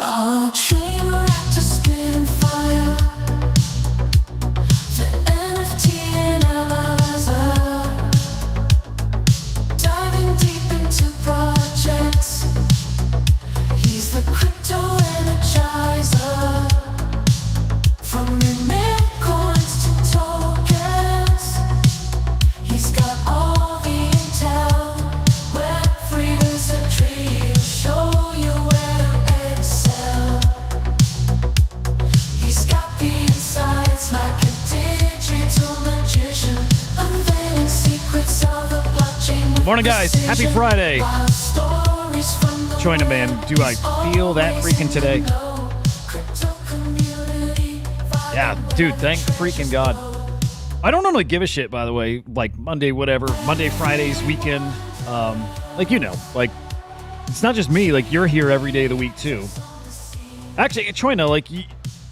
A train reactor spitting fire. The NFT analyzer, diving deep into projects. He's the crypto energizer. From remain coins to tokens, he's got all the intel. Web3 wizardry, he'll show you where to excel. He's got the insights like a digital magician, unveiling secrets of the blockchain. Morning, guys. Happy Friday. Join him, man. Do I feel that freaking today? Yeah, dude, thank freaking God. I don't normally give a shit, by the way, like Monday, whatever, Monday, Fridays, weekend. Like, you know, like, it's not just me, like, you're here every day of the week, too. Actually, Choina, like,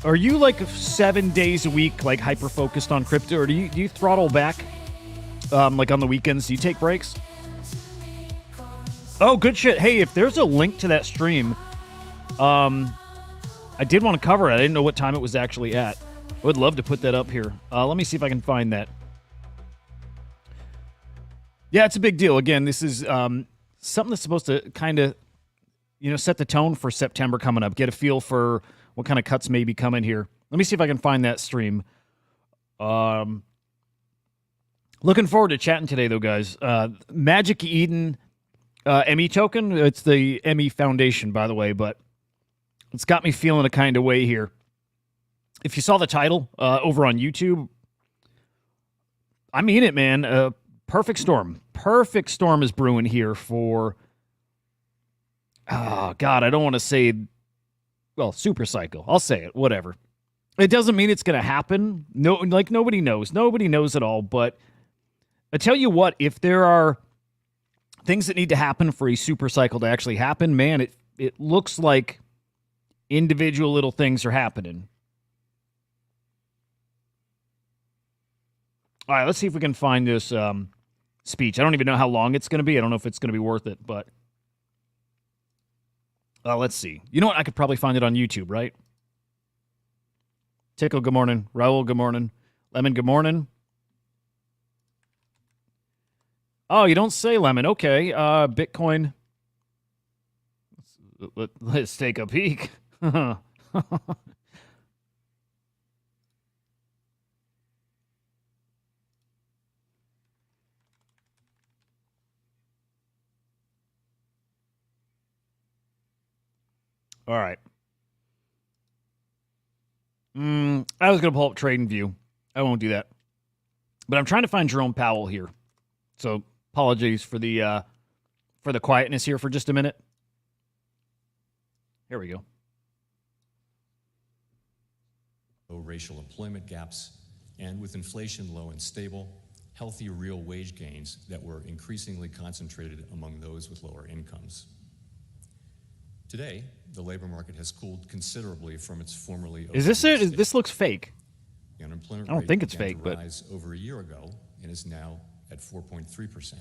are you, like, 7 days a week, like, hyper-focused on crypto, or do you throttle back, like, on the weekends? Do you take breaks? Oh, good shit. Hey, if there's a link to that stream, I did want to cover it. I didn't know what time it was actually at. I would love to put that up here. Let me see if I can find that. Yeah, it's a big deal. Again, this is something that's supposed to kind of, you know, set the tone for September coming up. Get a feel for what kind of cuts may be coming here. Let me see if I can find that stream. Looking forward to chatting today, though, guys. Magic Eden ME token. It's the ME Foundation, by the way, but it's got me feeling a kind of way here. If you saw the title over on YouTube, I mean it, man. Perfect storm. Perfect storm is brewing here for, oh, God, I don't want to say, well, super cycle. I'll say it, whatever. It doesn't mean it's going to happen. No, like, nobody knows. Nobody knows it all, but I tell you what, if there are things that need to happen for a super cycle to actually happen, man, it looks like individual little things are happening. All right, let's see if we can find this speech. I don't even know how long it's going to be. I don't know if it's going to be worth it, but let's see. You know what? I could probably find it on YouTube, right? Tickle, good morning. Raul, good morning. Lemon, good morning. Oh, you don't say, Lemon. Okay. Bitcoin. Let's take a peek. All right. I was going to pull up TradingView. I won't do that. But I'm trying to find Jerome Powell here. So apologies for the quietness here for just a minute. Here we go. Low racial employment gaps, and with inflation low and stable, healthy real wage gains that were increasingly concentrated among those with lower incomes. Today, the labor market has cooled considerably from its formerly. Is this it? This looks fake. The unemployment I don't rate think it's began fake, to but rise over a year ago and is now at 4.3%.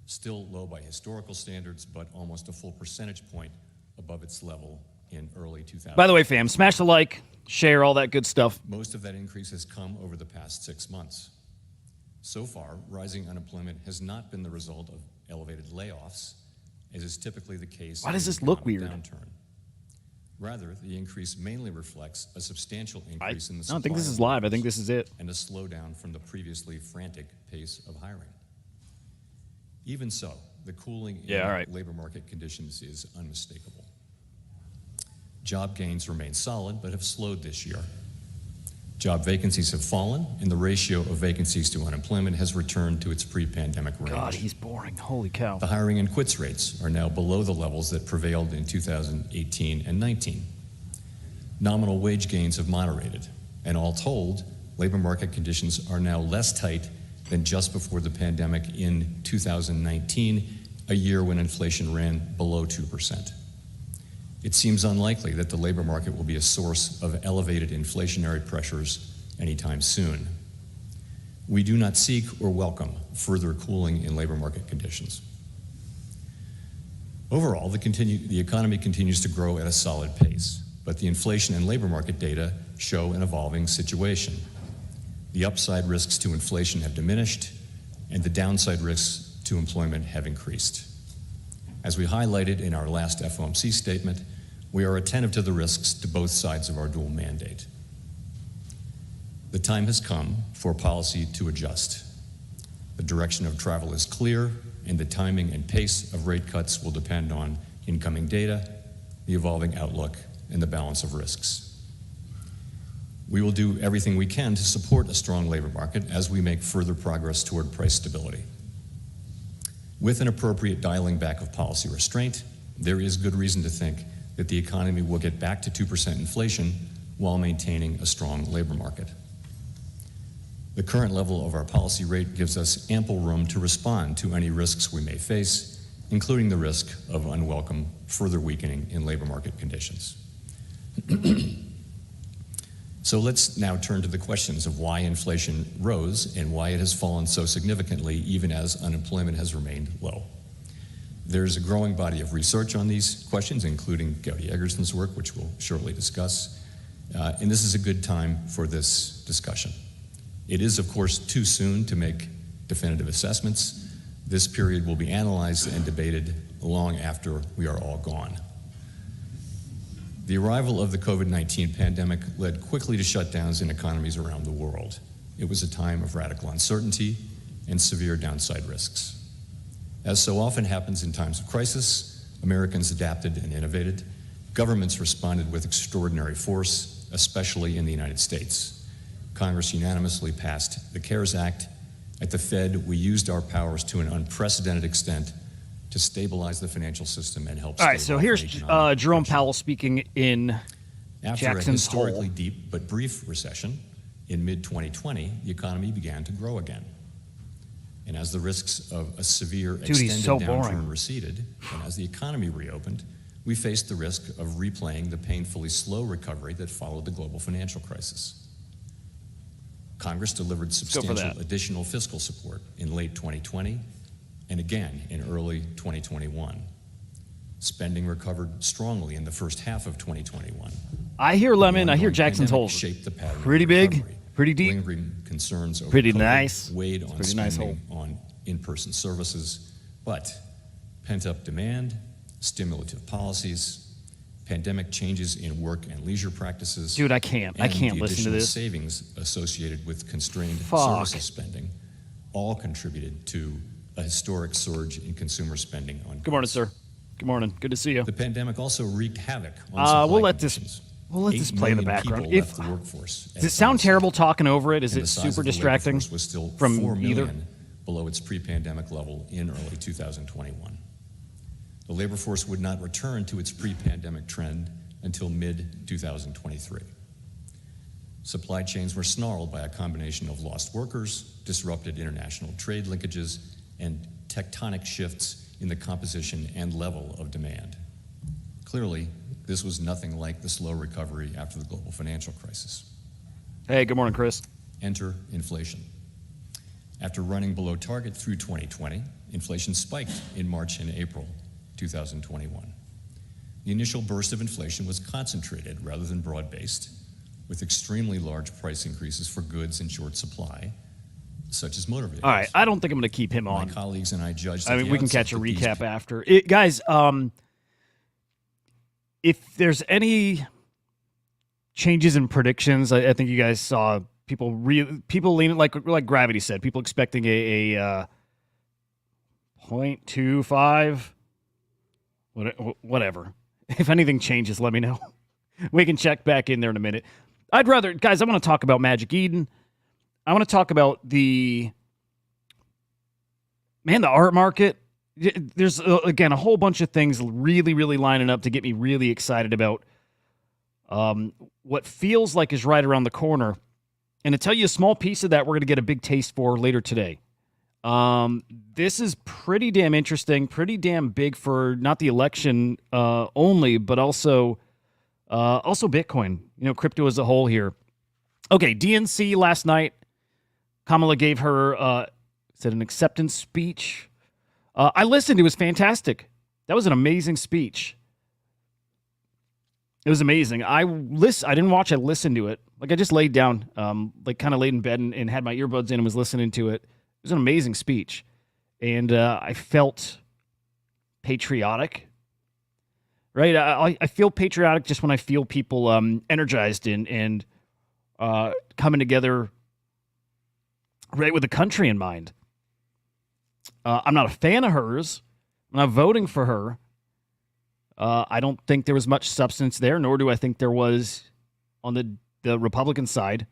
Still low by historical standards, but almost a full percentage point above its level in early 2000. By the way, fam, smash the like, share, all that good stuff. Most of that increase has come over the past 6 months. So far, rising unemployment has not been the result of elevated layoffs, as is typically the case. Why does this look weird? Downturn. Rather, the increase mainly reflects a substantial increase in the supply. I don't think this is live. I think this is it. And a slowdown from the previously frantic pace of hiring. Even so, the cooling in labor market conditions is unmistakable. Job gains remain solid, but have slowed this year. Job vacancies have fallen, and the ratio of vacancies to unemployment has returned to its pre-pandemic range. God, he's boring. Holy cow. The hiring and quits rates are now below the levels that prevailed in 2018 and 19. Nominal wage gains have moderated, and all told, labor market conditions are now less tight than just before the pandemic in 2019, a year when inflation ran below 2%. It seems unlikely that the labor market will be a source of elevated inflationary pressures anytime soon. We do not seek or welcome further cooling in labor market conditions. Overall, the economy continues to grow at a solid pace, but the inflation and labor market data show an evolving situation. The upside risks to inflation have diminished, and the downside risks to employment have increased. As we highlighted in our last FOMC statement, we are attentive to the risks to both sides of our dual mandate. The time has come for policy to adjust. The direction of travel is clear, and the timing and pace of rate cuts will depend on incoming data, the evolving outlook, and the balance of risks. We will do everything we can to support a strong labor market as we make further progress toward price stability. With an appropriate dialing back of policy restraint, there is good reason to think that the economy will get back to 2% inflation while maintaining a strong labor market. The current level of our policy rate gives us ample room to respond to any risks we may face, including the risk of unwelcome further weakening in labor market conditions. So let's now turn to the questions of why inflation rose and why it has fallen so significantly even as unemployment has remained low. There's a growing body of research on these questions, including Gowdy Eggerson's work, which we'll shortly discuss, and this is a good time for this discussion. It is, of course, too soon to make definitive assessments. This period will be analyzed and debated long after we are all gone. The arrival of the COVID-19 pandemic led quickly to shutdowns in economies around the world. It was a time of radical uncertainty and severe downside risks. As so often happens in times of crisis, Americans adapted and innovated. Governments responded with extraordinary force, especially in the United States. Congress unanimously passed the CARES Act. At the Fed, we used our powers to an unprecedented extent to stabilize the financial system and help. All right, so here's Jerome Powell speaking in After Jackson's a historically Hole. deep but brief recession in mid-2020, the economy began to grow again. And as the risks of a severe extended downturn receded, and as the economy reopened, we faced the risk of replaying the painfully slow recovery that followed the global financial crisis. Congress delivered substantial additional fiscal support in late 2020 and again in early 2021. Spending recovered strongly in the first half of 2021. I hear Lemon, I hear Jackson's Hole. Shaped the pattern pretty big, recovery. pretty deep. Lingering concerns over pretty COVID nice. weighed on pretty nice spending on in-person services, but pent-up demand, stimulative policies, pandemic changes in work and leisure practices. Dude, I can't listen to this. Savings associated with constrained services spending all contributed to a historic surge in consumer spending on goods. Good morning, sir. Good morning. Good to see you. The pandemic also wreaked havoc on supply we'll let conditions. this play in the background. Left the workforce. Does it sound terrible talking over it? Is And it the size super of the labor distracting force was still from 4 million either? below its pre-pandemic level in early 2021. The labor force would not return to its pre-pandemic trend until mid-2023. Supply chains were snarled by a combination of lost workers, disrupted international trade linkages, and tectonic shifts in the composition and level of demand. Clearly, this was nothing like the slow recovery after the global financial crisis. Hey, good morning, Chris. Enter inflation. After running below target through 2020, inflation spiked in March and April 2021. The initial burst of inflation was concentrated rather than broad-based, with extremely large price increases for goods in short supply, such as motor vehicles. All right, I don't think I'm going to keep him on. My colleagues and I judged. I mean, we can catch a recap after. Guys, if there's any changes in predictions, I think you guys saw people leaning, like Gravity said, people expecting a 0.25, whatever. If anything changes, let me know. We can check back in there in a minute. Guys, I want to talk about Magic Eden. I want to talk about the art market. There's, again, a whole bunch of things really, really lining up to get me really excited about what feels like is right around the corner. And to tell you a small piece of that, we're going to get a big taste for later today. This is pretty damn interesting, pretty damn big for not the election only, but also Bitcoin, crypto as a whole here. Okay, DNC last night, Kamala gave her an acceptance speech. I listened. It was fantastic. That was an amazing speech. It was amazing. I didn't watch. I listened to it. Like I just laid down, like kind of laid in bed and had my earbuds in and was listening to it. It was an amazing speech, and I felt patriotic. Right, I feel patriotic just when I feel people energized and coming together, right, with the country in mind. I'm not a fan of hers. I'm not voting for her. I don't think there was much substance there, nor do I think there was on the Republican side.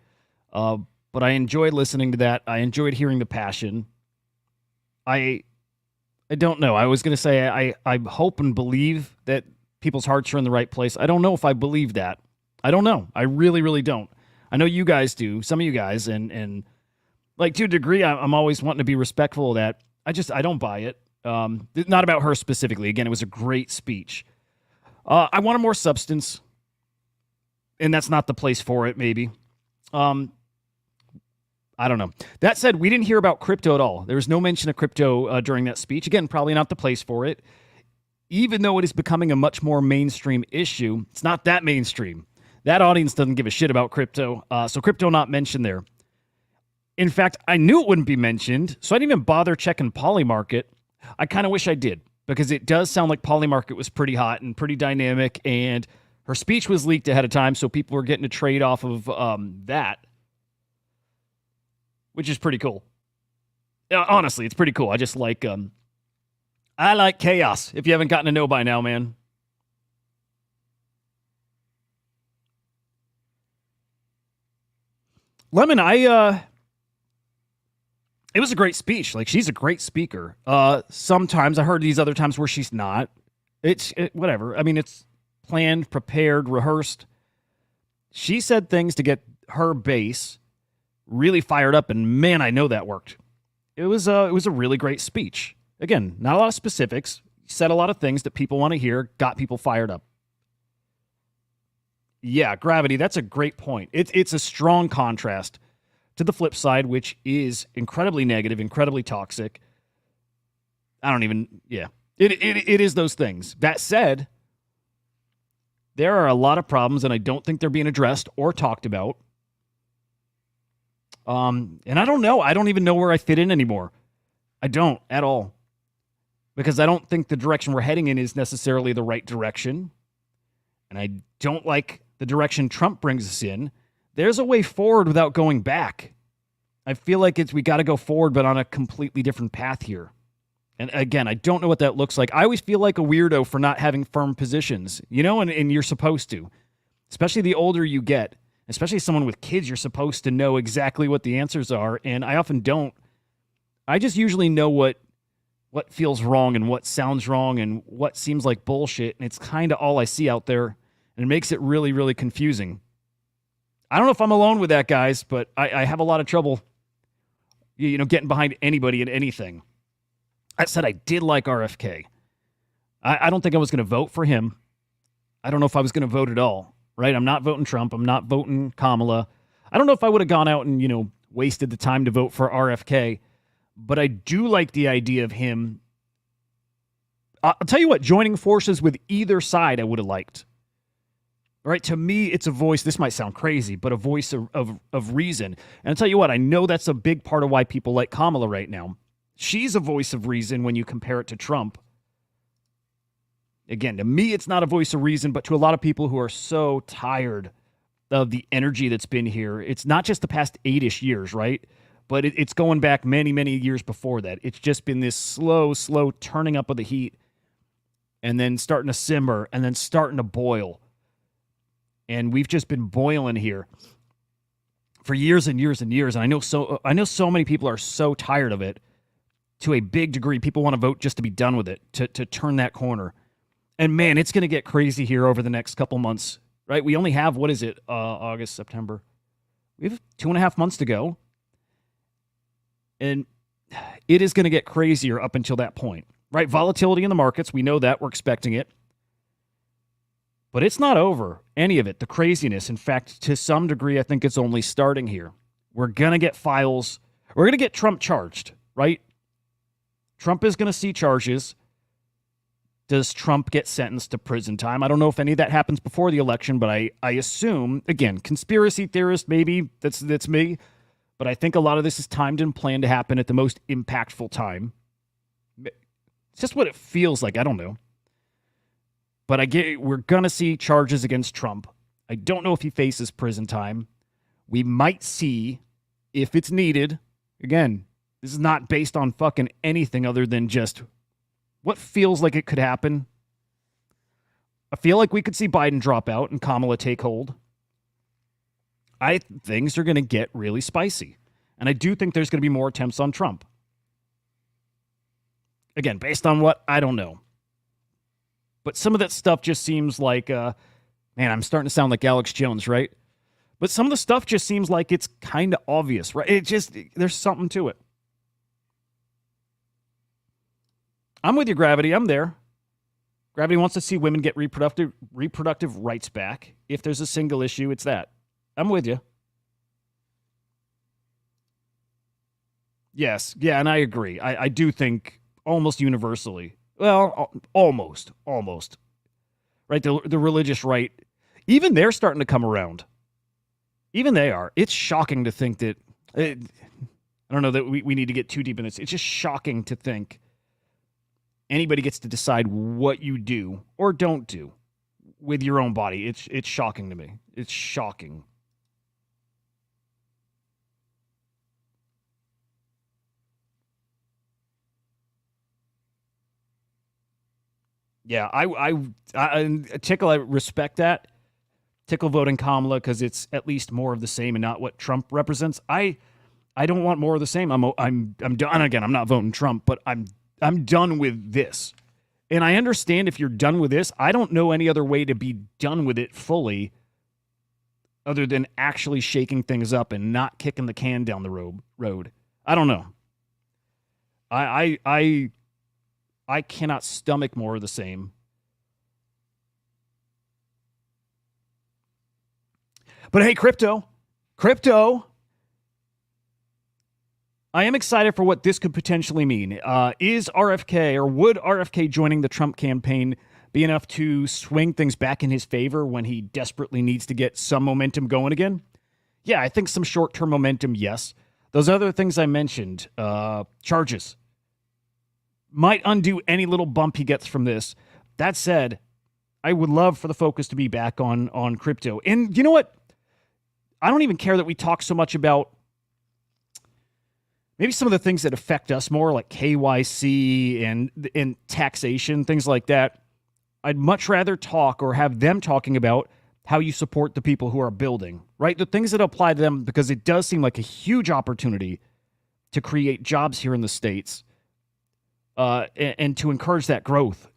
But I enjoyed listening to that. I enjoyed hearing the passion. I don't know. I was going to say I hope and believe that people's hearts are in the right place. I don't know if I believe that. I don't know. I really, really don't. I know you guys do. Some of you guys, and like to a degree, I'm always wanting to be respectful of that. I don't buy it. Not about her specifically. Again, it was a great speech. I wanted more substance, and that's not the place for it, maybe. I don't know. That said, we didn't hear about crypto at all. There was no mention of crypto during that speech. Again, probably not the place for it. Even though it is becoming a much more mainstream issue, it's not that mainstream. That audience doesn't give a shit about crypto, so crypto not mentioned there. In fact, I knew it wouldn't be mentioned, so I didn't even bother checking Polymarket. I kind of wish I did, because it does sound like Polymarket was pretty hot and pretty dynamic, and her speech was leaked ahead of time, so people were getting to trade off of that, which is pretty cool. Honestly, it's pretty cool. I just like... I like chaos, if you haven't gotten to know by now, man. Lemon, it was a great speech. Like, she's a great speaker. Sometimes I heard these other times where she's not. Whatever. I mean, it's planned, prepared, rehearsed. She said things to get her base really fired up, and man, I know that worked. It was a really great speech. Again, not a lot of specifics. Said a lot of things that people want to hear, got people fired up. Yeah, Gravity, that's a great point. It's a strong contrast to the flip side, which is incredibly negative, incredibly toxic. It is those things. That said, there are a lot of problems, and I don't think they're being addressed or talked about. And I don't know. I don't even know where I fit in anymore. I don't at all. Because I don't think the direction we're heading in is necessarily the right direction. And I don't like the direction Trump brings us in. There's a way forward without going back. I feel like we got to go forward, but on a completely different path here. And again, I don't know what that looks like. I always feel like a weirdo for not having firm positions, and you're supposed to. Especially the older you get. Especially someone with kids, you're supposed to know exactly what the answers are. And I often don't. I just usually know what feels wrong and what sounds wrong and what seems like bullshit. And it's kind of all I see out there. And it makes it really, really confusing. I don't know if I'm alone with that, guys, but I have a lot of trouble, getting behind anybody in anything. That said, I did like RFK. I don't think I was going to vote for him. I don't know if I was going to vote at all, right? I'm not voting Trump. I'm not voting Kamala. I don't know if I would have gone out and, wasted the time to vote for RFK. But I do like the idea of him. I'll tell you what, joining forces with either side I would have liked. All right, to me, it's a voice. This might sound crazy, but a voice of reason. And I'll tell you what, I know that's a big part of why people like Kamala right now. She's a voice of reason when you compare it to Trump. Again, to me, it's not a voice of reason, but to a lot of people who are so tired of the energy that's been here, it's not just the past 8-ish years, right? But it's going back many, many years before that. It's just been this slow turning up of the heat and then starting to simmer and then starting to boil. And we've just been boiling here for years and years and years. And I know so many people are so tired of it to a big degree. People want to vote just to be done with it, to turn that corner. And man, it's going to get crazy here over the next couple months, right? We only have, August, September. We have 2.5 months to go. And it is going to get crazier up until that point, right? Volatility in the markets, we know that. We're expecting it. But it's not over, any of it, the craziness. In fact, to some degree, I think it's only starting here. We're going to get files. We're going to get Trump charged, right? Trump is going to see charges Does Trump get sentenced to prison time? I don't know if any of that happens before the election, but I assume, again, conspiracy theorist, maybe that's me, but I think a lot of this is timed and planned to happen at the most impactful time. It's just what it feels like. I don't know. But we're going to see charges against Trump. I don't know if he faces prison time. We might see if it's needed. Again, this is not based on fucking anything other than just what feels like it could happen. I feel like we could see Biden drop out and Kamala take hold. Things are going to get really spicy. And I do think there's going to be more attempts on Trump. Again, based on what? I don't know. But some of that stuff just seems like, man, I'm starting to sound like Alex Jones, right? But some of the stuff just seems like it's kind of obvious, right? There's something to it. I'm with you, Gravity. I'm there. Gravity wants to see women get reproductive rights back. If there's a single issue, it's that. I'm with you. Yes. Yeah, and I agree. I do think almost universally. Well, almost. Right? The religious right, even they're starting to come around. Even they are. It's shocking to think that... I don't know that we need to get too deep in this. It's just shocking to think anybody gets to decide what you do or don't do with your own body. It's shocking to me. It's shocking. Yeah, Tickle, I respect that. Tickle voting Kamala because it's at least more of the same and not what Trump represents. I don't want more of the same. I'm done. Again, I'm not voting Trump, but I'm done with this. And I understand if you're done with this. I don't know any other way to be done with it fully other than actually shaking things up and not kicking the can down the road. I don't know. I cannot stomach more of the same. But hey, crypto. I am excited for what this could potentially mean. Is RFK, or would RFK joining the Trump campaign be enough to swing things back in his favor when he desperately needs to get some momentum going again? Yeah, I think some short-term momentum, yes. Those other things I mentioned, charges, might undo any little bump he gets from this. That said, I would love for the focus to be back on crypto. And you know what? I don't even care that we talk so much about maybe some of the things that affect us more, like KYC and taxation, things like that. I'd much rather talk or have them talking about how you support the people who are building, right? The things that apply to them, because it does seem like a huge opportunity to create jobs here in the States and to encourage that growth.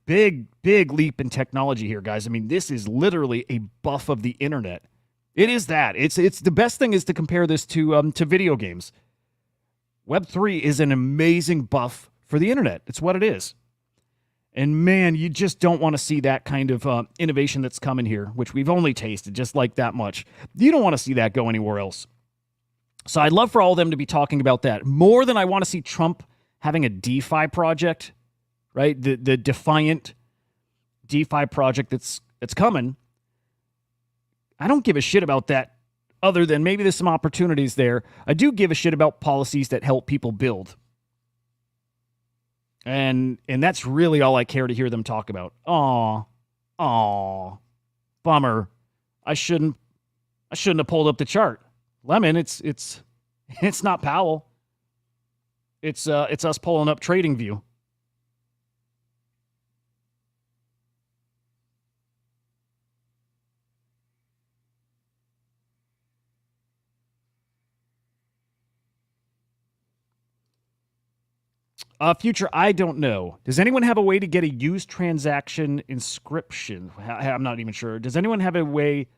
Big leap in technology here, guys. I mean, this is literally a buff of the internet. It is that. It's the best thing is to compare this to video games. Web3 is an amazing buff for the internet. It's what it is. And man, you just don't want to see that kind of innovation that's coming here, which we've only tasted just like that much. You don't want to see that go anywhere else. So I'd love for all of them to be talking about that more than I want to see Trump having a DeFi project, right? The Defiant DeFi project that's coming. I don't give a shit about that other than maybe there's some opportunities there. I do give a shit about policies that help people build. And that's really all I care to hear them talk about. Aw, bummer. I shouldn't have pulled up the chart. Lemon, it's not Powell. It's us pulling up TradingView. Future, I don't know. Does anyone have a way to get a used transaction inscription? I'm not even sure. Does anyone have a way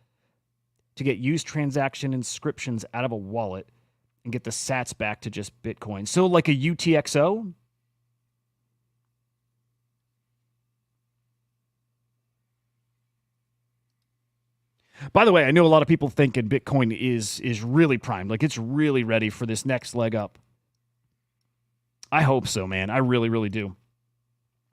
to get used transaction inscriptions out of a wallet and get the sats back to just Bitcoin? So like a UTXO? By the way, I know a lot of people thinking Bitcoin is really primed. Like it's really ready for this next leg up. I hope so, man. I really, really do.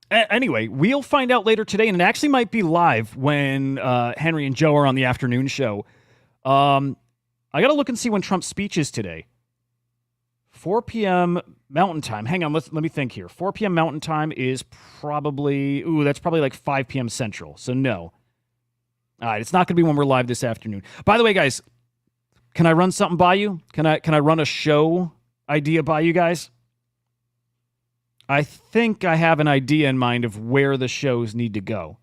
Anyway, we'll find out later today, and it actually might be live when Henry and Joe are on the afternoon show. I got to look and see when Trump's speech is today. 4 p.m. Mountain Time. Hang on, let me think here. 4 p.m. Mountain Time is probably, that's probably like 5 p.m. Central, so no. All right, it's not going to be when we're live this afternoon. By the way, guys, can I run something by you? Can I run a show idea by you guys? I think I have an idea in mind of where the shows need to go.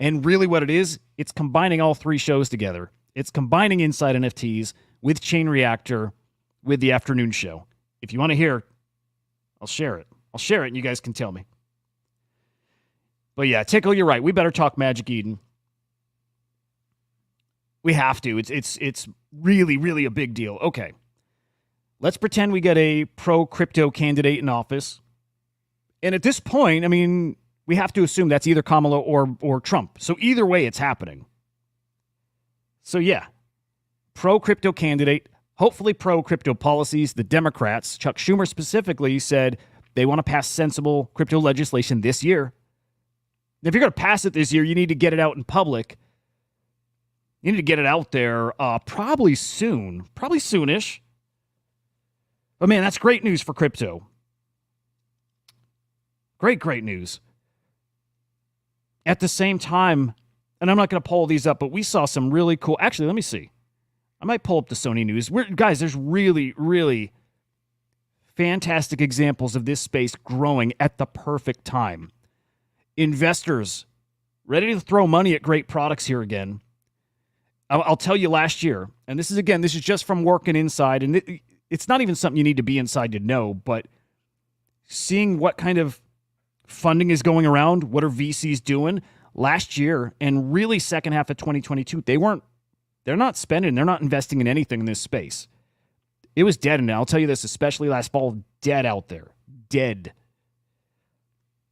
And really what it is, it's combining all three shows together. It's combining Inside NFTs with Chain Reactor with the afternoon show. If you want to hear, I'll share it. I'll share it and you guys can tell me. But yeah, Tickle, you're right. We better talk Magic Eden. We have to. It's really, really a big deal. Okay. Let's pretend we get a pro-crypto candidate in office. And at this point, I mean, we have to assume that's either Kamala or Trump. So either way, it's happening. So yeah, pro-crypto candidate, hopefully pro-crypto policies. The Democrats, Chuck Schumer specifically, said they want to pass sensible crypto legislation this year. If you're going to pass it this year, you need to get it out in public. You need to get it out there probably soon, probably soonish. But man, that's great news for crypto. Great news. At the same time, and I'm not going to pull these up, but we saw some really cool... Actually, let me see. I might pull up the Sony news. Guys, there's really, really fantastic examples of this space growing at the perfect time. Investors ready to throw money at great products here again. I'll tell you last year, and this is just from working inside, and it's not even something you need to be inside to know, but seeing what kind of funding is going around, what are VCs doing last year, and really second half of 2022, they're not spending, they're not investing in anything in this space. It was dead, and I'll tell you this, especially last fall, dead out there. Dead.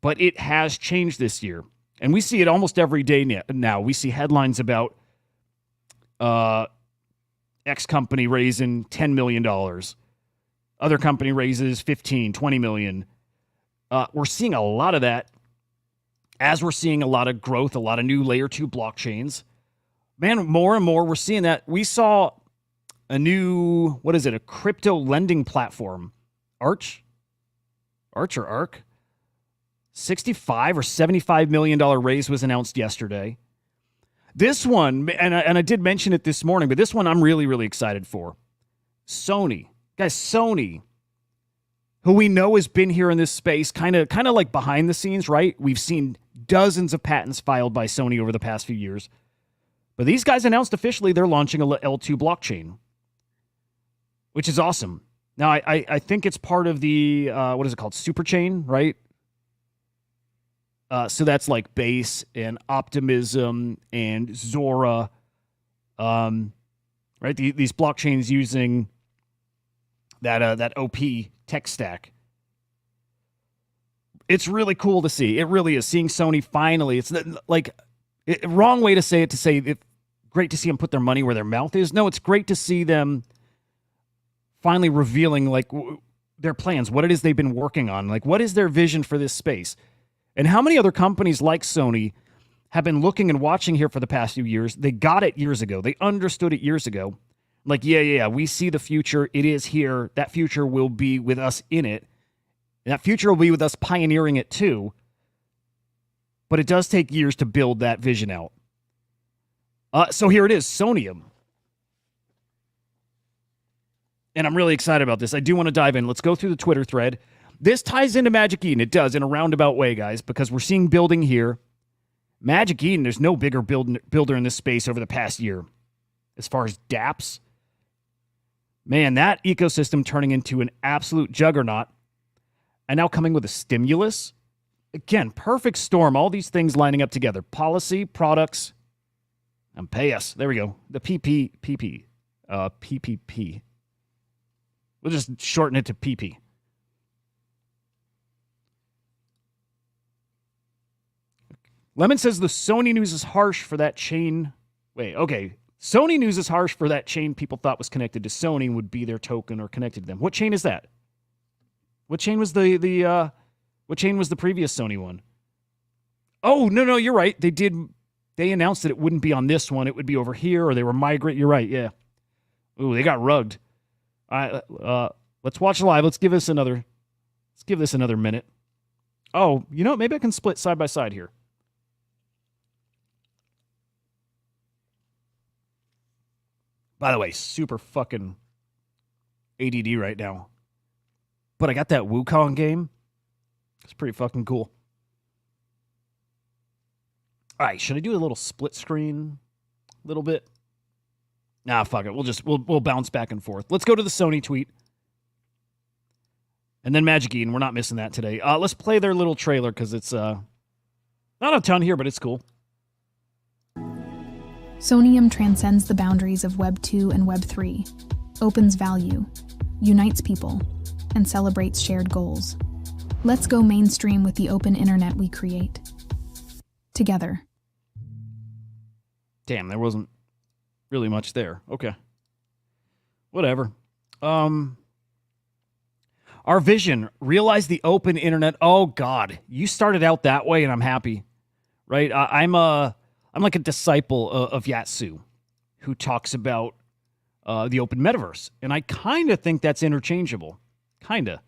But it has changed this year, and we see it almost every day now. We see headlines about X company raising $10 million. Other company raises 15, 20 million. We're seeing a lot of that as we're seeing a lot of growth, a lot of new layer 2 blockchains. Man, more and more we're seeing that. We saw a new, a crypto lending platform. Arch or Arc? $65 or $75 million raise was announced yesterday. This one, and I did mention it this morning, but this one I'm really, really excited for. Sony. Guys, Sony, who we know has been here in this space, kind of like behind the scenes, right? We've seen dozens of patents filed by Sony over the past few years. But these guys announced officially they're launching a L2 blockchain, which is awesome. Now, I think it's part of the, what is it called? Superchain, right? So that's like Base and Optimism and Zora, right? These blockchains using that OP tech stack. It's really cool to see. It really is. Seeing Sony finally, it's like wrong way to say it. Great to see them put their money where their mouth is. No, it's great to see them finally revealing like their plans, what it is they've been working on, like what is their vision for this space. And how many other companies like Sony have been looking and watching here for the past few years? They got it years ago. They understood it years ago. Like, yeah, we see the future. It is here. That future will be with us in it. And that future will be with us pioneering it too. But it does take years to build that vision out. So here it is, Sonium. And I'm really excited about this. I do want to dive in. Let's go through the Twitter thread. This ties into Magic Eden. It does in a roundabout way, guys, because we're seeing building here. Magic Eden, there's no bigger builder in this space over the past year. As far as dApps, man, that ecosystem turning into an absolute juggernaut. And now coming with a stimulus. Again, perfect storm. All these things lining up together. Policy, products, and pay us. There we go. The PPP. We'll just shorten it to PP. Lemon says the Sony news is harsh for that chain. Wait, okay. Sony news is harsh for that chain people thought was connected to Sony and would be their token or connected to them. What chain is that? What chain was what chain was the previous Sony one? Oh, no, you're right. They did. They announced that it wouldn't be on this one. It would be over here, or they were migrate. You're right. Yeah. Ooh, they got rugged. Let's watch live. Let's give this another minute. Oh, you know what? Maybe I can split side by side here. By the way, super fucking ADD right now. But I got that Wukong game. It's pretty fucking cool. All right, should I do a little split screen? A little bit? Nah, fuck it. We'll bounce back and forth. Let's go to the Sony tweet. And then Magic Eden. We're not missing that today. Let's play their little trailer because it's not a ton here, but it's cool. Sonium transcends the boundaries of Web 2 and Web 3, opens value, unites people, and celebrates shared goals. Let's go mainstream with the open internet we create. Together. Damn, there wasn't really much there. Okay. Whatever. Our vision, realize the open internet. Oh, God. You started out that way, and I'm happy. Right? I'm like a disciple of Yatsu, who talks about the open metaverse. And I kind of think that's interchangeable. Kind of.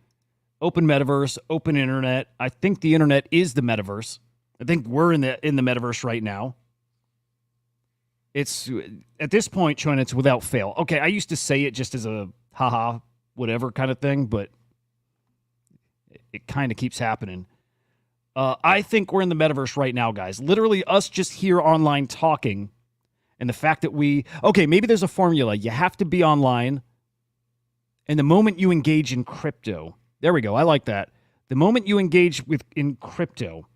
Open metaverse, open internet. I think the internet is the metaverse. I think we're in the metaverse right now. It's, at this point, Chuen, it's without fail. Okay, I used to say it just as a haha, whatever kind of thing, but it kind of keeps happening. I think we're in the metaverse right now, guys. Literally us just here online talking, and the fact that okay, maybe there's a formula. You have to be online, and the moment you engage in crypto, there we go, I like that. The moment you engage in crypto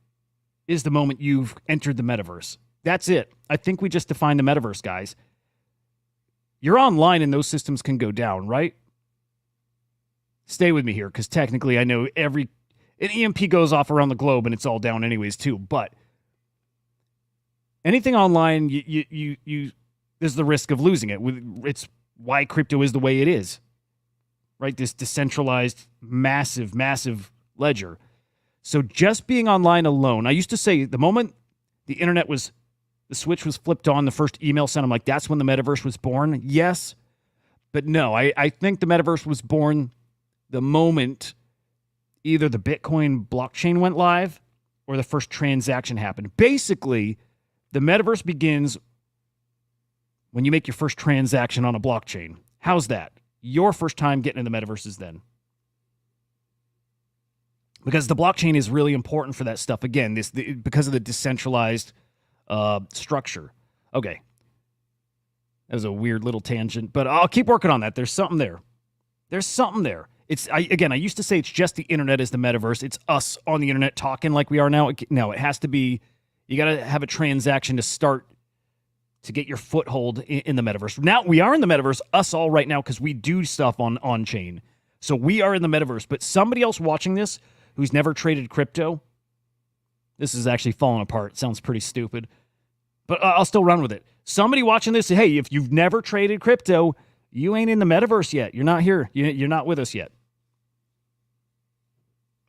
is the moment you've entered the metaverse. That's it. I think we just defined the metaverse, guys. You're online and those systems can go down, right? Stay with me here, because technically I know an EMP goes off around the globe and it's all down anyways too, but anything online, there's the risk of losing it. It's why crypto is the way it is, right? This decentralized, massive, massive ledger. So just being online alone, I used to say the moment the switch was flipped on, the first email sent, I'm like, that's when the metaverse was born. Yes, but no, I think the metaverse was born the moment either the Bitcoin blockchain went live or the first transaction happened. Basically, the metaverse begins when you make your first transaction on a blockchain. How's that? Your first time getting into the metaverse is then. Because the blockchain is really important for that stuff. Again, because of the decentralized structure. Okay. That was a weird little tangent, but I'll keep working on that. There's something there. I used to say it's just the internet is the metaverse. It's us on the internet talking like we are now. No, it has to be, you got to have a transaction to start to get your foothold in the metaverse. Now, we are in the metaverse, us all right now, because we do stuff on chain. So we are in the metaverse, but somebody else watching this who's never traded crypto, this is actually falling apart. Sounds pretty stupid, but I'll still run with it. Somebody watching this, hey, if you've never traded crypto, you ain't in the metaverse yet. You're not here. You're not with us yet.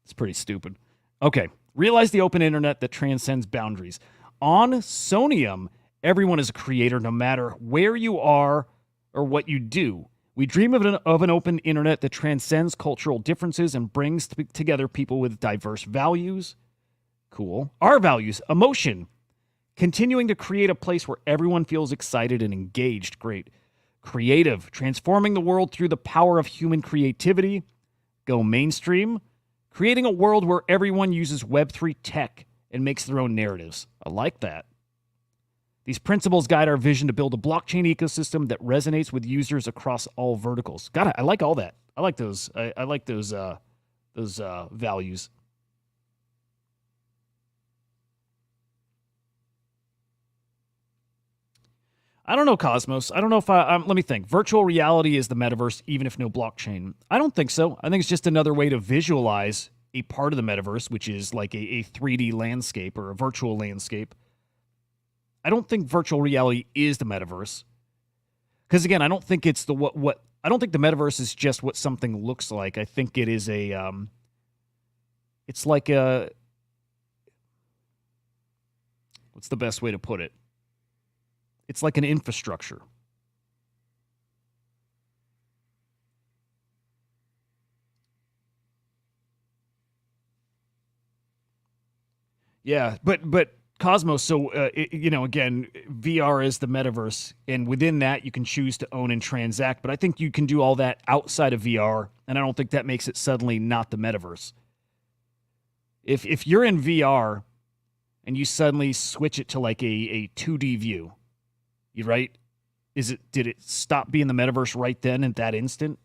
It's pretty stupid. Okay. Realize the open internet that transcends boundaries. On Sonium, everyone is a creator no matter where you are or what you do. We dream of an open internet that transcends cultural differences and brings together people with diverse values. Cool. Our values, emotion. Continuing to create a place where everyone feels excited and engaged. Great. Creative. Transforming the world through the power of human creativity. Go mainstream. Creating a world where everyone uses Web3 tech and makes their own narratives. I like that. These principles guide our vision to build a blockchain ecosystem that resonates with users across all verticals. God, I like all that. I like those. I like those values. I don't know, Cosmos. I don't know if let me think. Virtual reality is the metaverse, even if no blockchain. I don't think so. I think it's just another way to visualize a part of the metaverse, which is like a 3D landscape or a virtual landscape. I don't think virtual reality is the metaverse. Because again, I don't think it's I don't think the metaverse is just what something looks like. I think it is it's like What's the best way to put it? It's like an infrastructure. Yeah, but Cosmos, so, again, VR is the metaverse, and within that, you can choose to own and transact, but I think you can do all that outside of VR, and I don't think that makes it suddenly not the metaverse. If you're in VR and you suddenly switch it to like a 2D view, you right? Did it stop being the metaverse right then at that instant?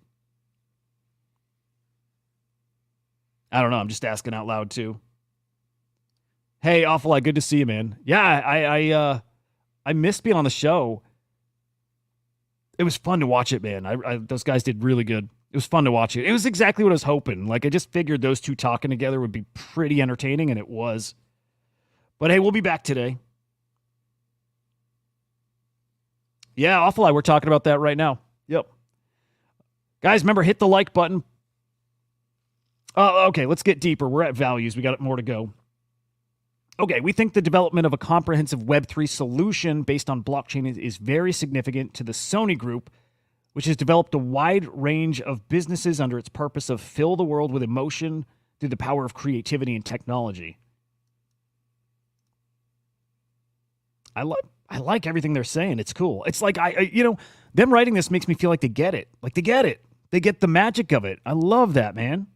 I don't know. I'm just asking out loud too. Hey, Awful Eye, good to see you, man. Yeah, I missed being on the show. It was fun to watch it, man. Those guys did really good. It was fun to watch it. It was exactly what I was hoping. Like, I just figured those two talking together would be pretty entertaining, and it was. But hey, we'll be back today. Yeah, Awful Eye, we're talking about that right now. Yep. Guys, remember, hit the like button. Okay, let's get deeper. We're at values. We got more to go. Okay, we think the development of a comprehensive Web3 solution based on blockchain is very significant to the Sony Group, which has developed a wide range of businesses under its purpose of fill the world with emotion through the power of creativity and technology. I like everything they're saying. It's cool. It's like, them writing this makes me feel like they get it. Like, they get it. They get the magic of it. I love that, man.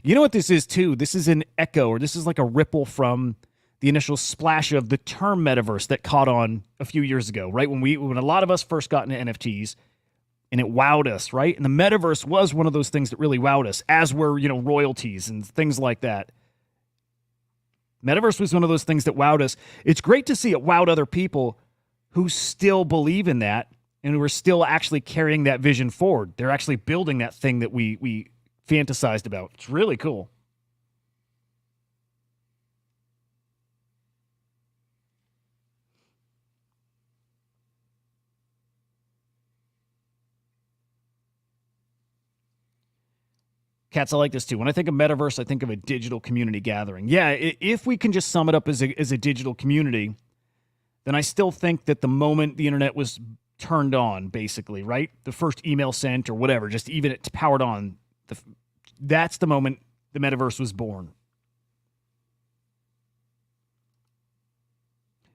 You know what this is, too? This is an echo, or this is like a ripple from the initial splash of the term metaverse that caught on a few years ago, right? When a lot of us first got into NFTs, and it wowed us, right? And the metaverse was one of those things that really wowed us, as were, royalties and things like that. Metaverse was one of those things that wowed us. It's great to see it wowed other people who still believe in that and who are still actually carrying that vision forward. They're actually building that thing that we fantasized about. It's really cool. Cats, I like this too. When I think of metaverse, I think of a digital community gathering. Yeah, if we can just sum it up as a digital community, then I still think that the moment the internet was turned on, basically, right? The first email sent or whatever, just even it's powered on, that's the moment the metaverse was born.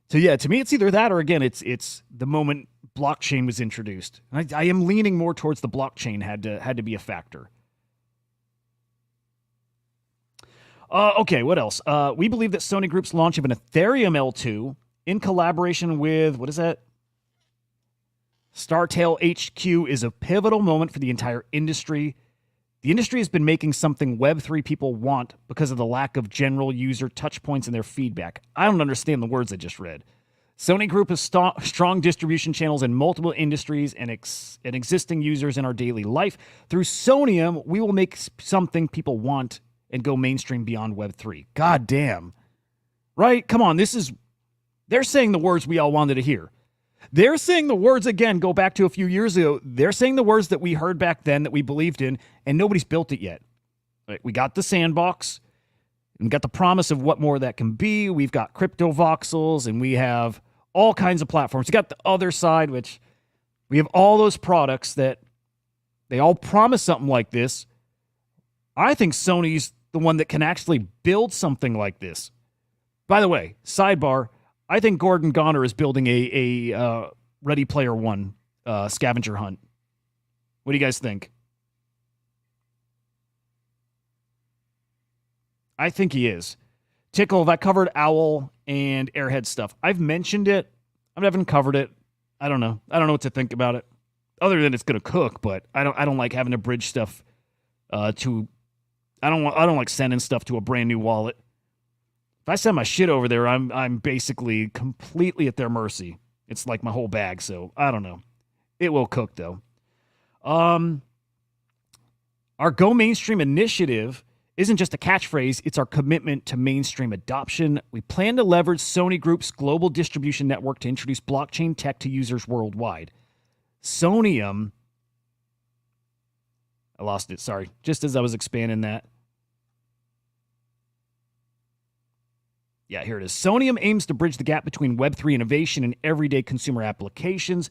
So yeah, to me, it's either that or, again, it's the moment blockchain was introduced. I am leaning more towards the blockchain had to be a factor. Okay, what else? We believe that Sony Group's launch of an Ethereum L2 in collaboration with, what is that? Startail HQ is a pivotal moment for the entire industry. The industry has been making something Web3 people want because of the lack of general user touchpoints in their feedback. I don't understand the words I just read. Sony Group has strong distribution channels in multiple industries and existing users in our daily life. Through Sonium, we will make something people want and go mainstream beyond Web3. God damn. Right? Come on, they're saying the words we all wanted to hear. They're saying the words, again, go back to a few years ago. They're saying the words that we heard back then that we believed in, and nobody's built it yet. Right? We got the sandbox, and we got the promise of what more that can be. We've got crypto voxels, and we have all kinds of platforms. We got the other side, which we have all those products that they all promise something like this. I think Sony's the one that can actually build something like this. By the way, sidebar, I think Gordon Goner is building a Ready Player One scavenger hunt. What do you guys think? I think he is. Tickle, have I covered Owl and Airhead stuff? I've mentioned it. I haven't covered it. I don't know. I don't know what to think about it. Other than it's going to cook, but I don't like having to bridge stuff to. I don't like sending stuff to a brand new wallet. If I send my shit over there, I'm basically completely at their mercy. It's like my whole bag, so I don't know. It will cook though. Our Go Mainstream initiative isn't just a catchphrase, it's our commitment to mainstream adoption. We plan to leverage Sony Group's global distribution network to introduce blockchain tech to users worldwide. Sonium, I lost it, sorry. Just as I was expanding that. Yeah, here it is. Sonium aims to bridge the gap between Web3 innovation and everyday consumer applications,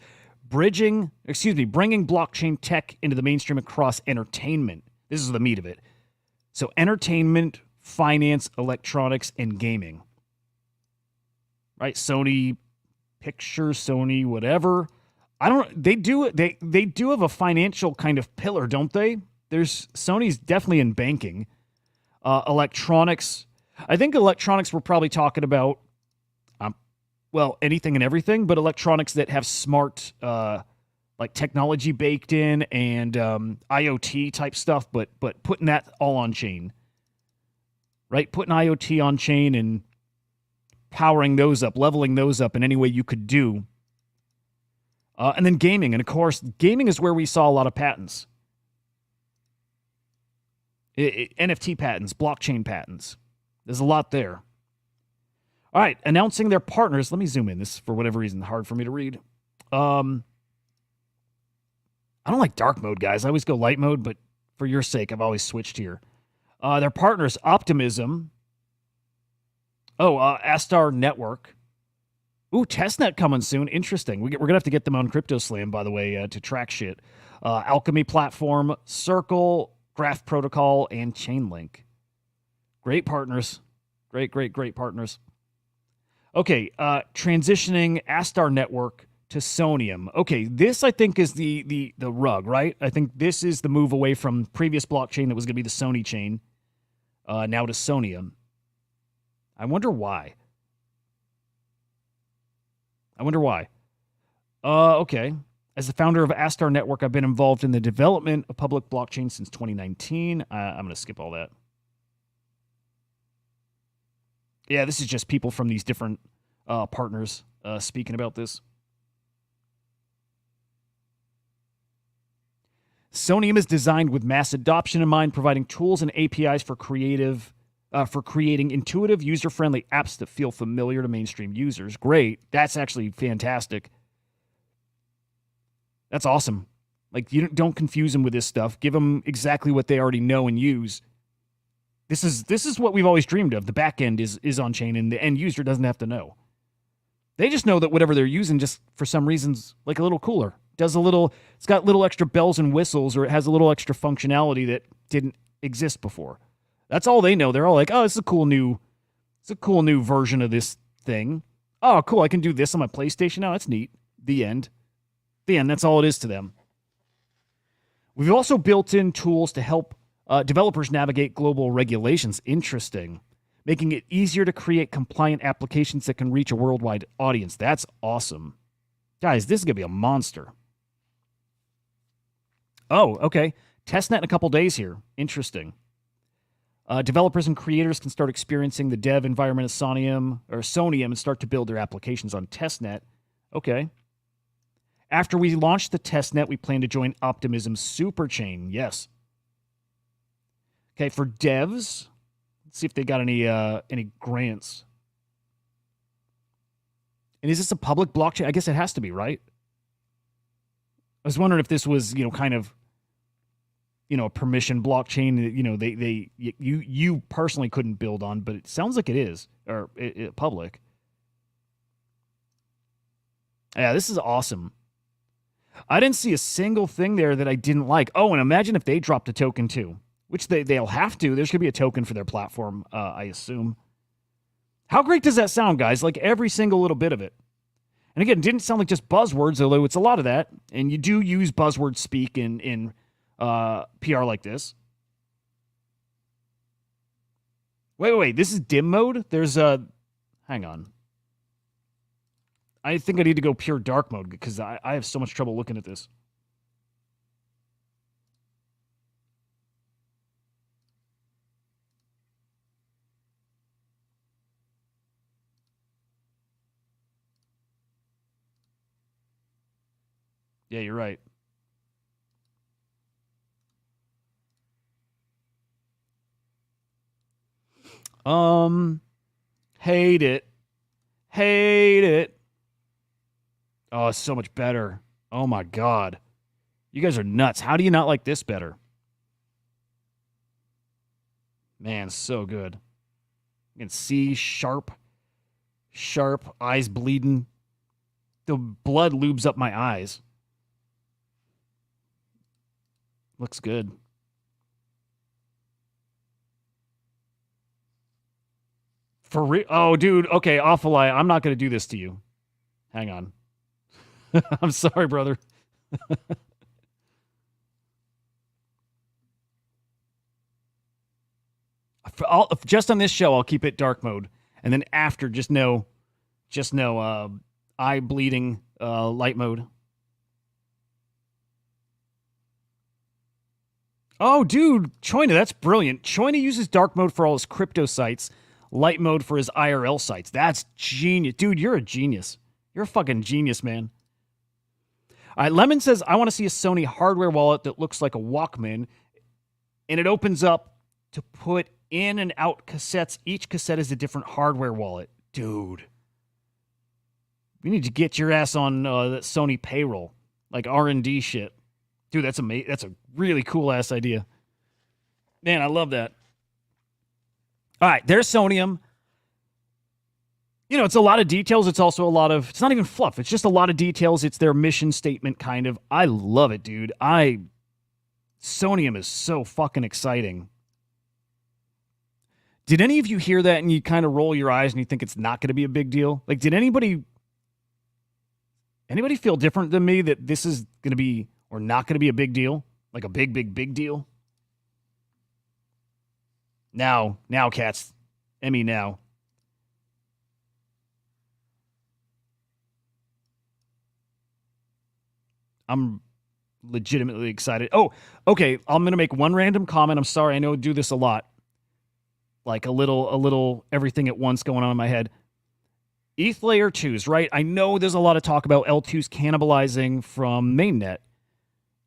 bringing blockchain tech into the mainstream across entertainment. This is the meat of it. So entertainment, finance, electronics, and gaming. Right? Sony Pictures, Sony whatever. I don't they do have a financial kind of pillar, don't they? Sony's definitely in banking. Electronics. I think electronics we're probably talking about anything and everything, but electronics that have smart like technology baked in and IoT type stuff, but putting that all on chain. Right? Putting IoT on chain and powering those up, leveling those up in any way you could do. And then gaming. And of course, gaming is where we saw a lot of patents. NFT patents, blockchain patents. There's a lot there. All right, announcing their partners. Let me zoom in. This is, for whatever reason, hard for me to read. I don't like dark mode, guys. I always go light mode, but for your sake, I've always switched here. Their partners, Optimism. Astar Network. Ooh, testnet coming soon. Interesting. We're going to have to get them on CryptoSlam, by the way, to track shit. Alchemy Platform, Circle, Graph Protocol, and Chainlink. Great partners. Great partners. Okay, transitioning Astar Network to Sonium. Okay, this I think is the rug, right? I think this is the move away from previous blockchain that was going to be the Sony chain, now to Sonium. I wonder why. Okay. As the founder of Astar Network, I've been involved in the development of public blockchain since 2019. I'm going to skip all that. Yeah, this is just people from these different partners speaking about this. Sonium is designed with mass adoption in mind, providing tools and APIs for creating intuitive, user-friendly apps that feel familiar to mainstream users. Great. That's actually fantastic. That's awesome. Like, you don't confuse them with this stuff. Give them exactly what they already know and use. This is what we've always dreamed of. The back end is on chain, and the end user doesn't have to know. They just know that whatever they're using, just for some reasons, like a little cooler. It's got little extra bells and whistles, or it has a little extra functionality that didn't exist before. That's all they know. They're all like, oh, it's a cool new version of this thing. Oh, cool. I can do this on my PlayStation now. That's neat. The end. That's all it is to them. We've also built in tools to help developers navigate global regulations. Interesting. Making it easier to create compliant applications that can reach a worldwide audience. That's awesome. Guys, this is going to be a monster. Oh, okay. Testnet in a couple days here. Interesting. Developers and creators can start experiencing the dev environment of Sonium and start to build their applications on testnet. Okay. After we launch the testnet, we plan to join Optimism's superchain. Yes. Okay, for devs, let's see if they got any grants. And is this a public blockchain? I guess it has to be, right? I was wondering if this was, kind of, a permission blockchain. You personally couldn't build on, but it sounds like it is, or public. Yeah, this is awesome. I didn't see a single thing there that I didn't like. Oh, and imagine if they dropped a token too, which they'll have to. There's going to be a token for their platform, I assume. How great does that sound, guys? Like every single little bit of it. And again, it didn't sound like just buzzwords, although it's a lot of that. And you do use buzzword speak in PR like this. Wait. This is dim mode? There's a... Hang on. I think I need to go pure dark mode because I have so much trouble looking at this. Yeah, you're right. Hate it. Oh, it's so much better. Oh my God. You guys are nuts. How do you not like this better? Man, so good. You can see sharp. sharp, eyes bleeding. The blood lubes up my eyes. Looks good. For real? Oh, dude. Okay, awful lie. I'm not going to do this to you. Hang on. I'm sorry, brother. Just on this show, I'll keep it dark mode. And then after, just know, eye bleeding, light mode. Oh, dude, Choina, that's brilliant. Choina uses dark mode for all his crypto sites, light mode for his IRL sites. That's genius. Dude, you're a genius. You're a fucking genius, man. All right, Lemon says, I want to see a Sony hardware wallet that looks like a Walkman, and it opens up to put in and out cassettes. Each cassette is a different hardware wallet. Dude. We need to get your ass on that Sony payroll, like R&D shit. Dude, that's amazing. That's a really cool-ass idea. Man, I love that. All right, there's Sonium. You know, it's a lot of details. It's also a lot of... It's not even fluff. It's just a lot of details. It's their mission statement, kind of. I love it, dude. Sonium is so fucking exciting. Did any of you hear that and you kind of roll your eyes and you think it's not going to be a big deal? Like, did anybody feel different than me that this is going to be or not going to be a big deal? Like a big, big, big deal? Now, cats. Emmy, now. I'm legitimately excited. Oh, okay. I'm going to make one random comment. I'm sorry. I know I do this a lot. Like a little everything at once going on in my head. ETH layer 2s, right? I know there's a lot of talk about L2s cannibalizing from mainnet.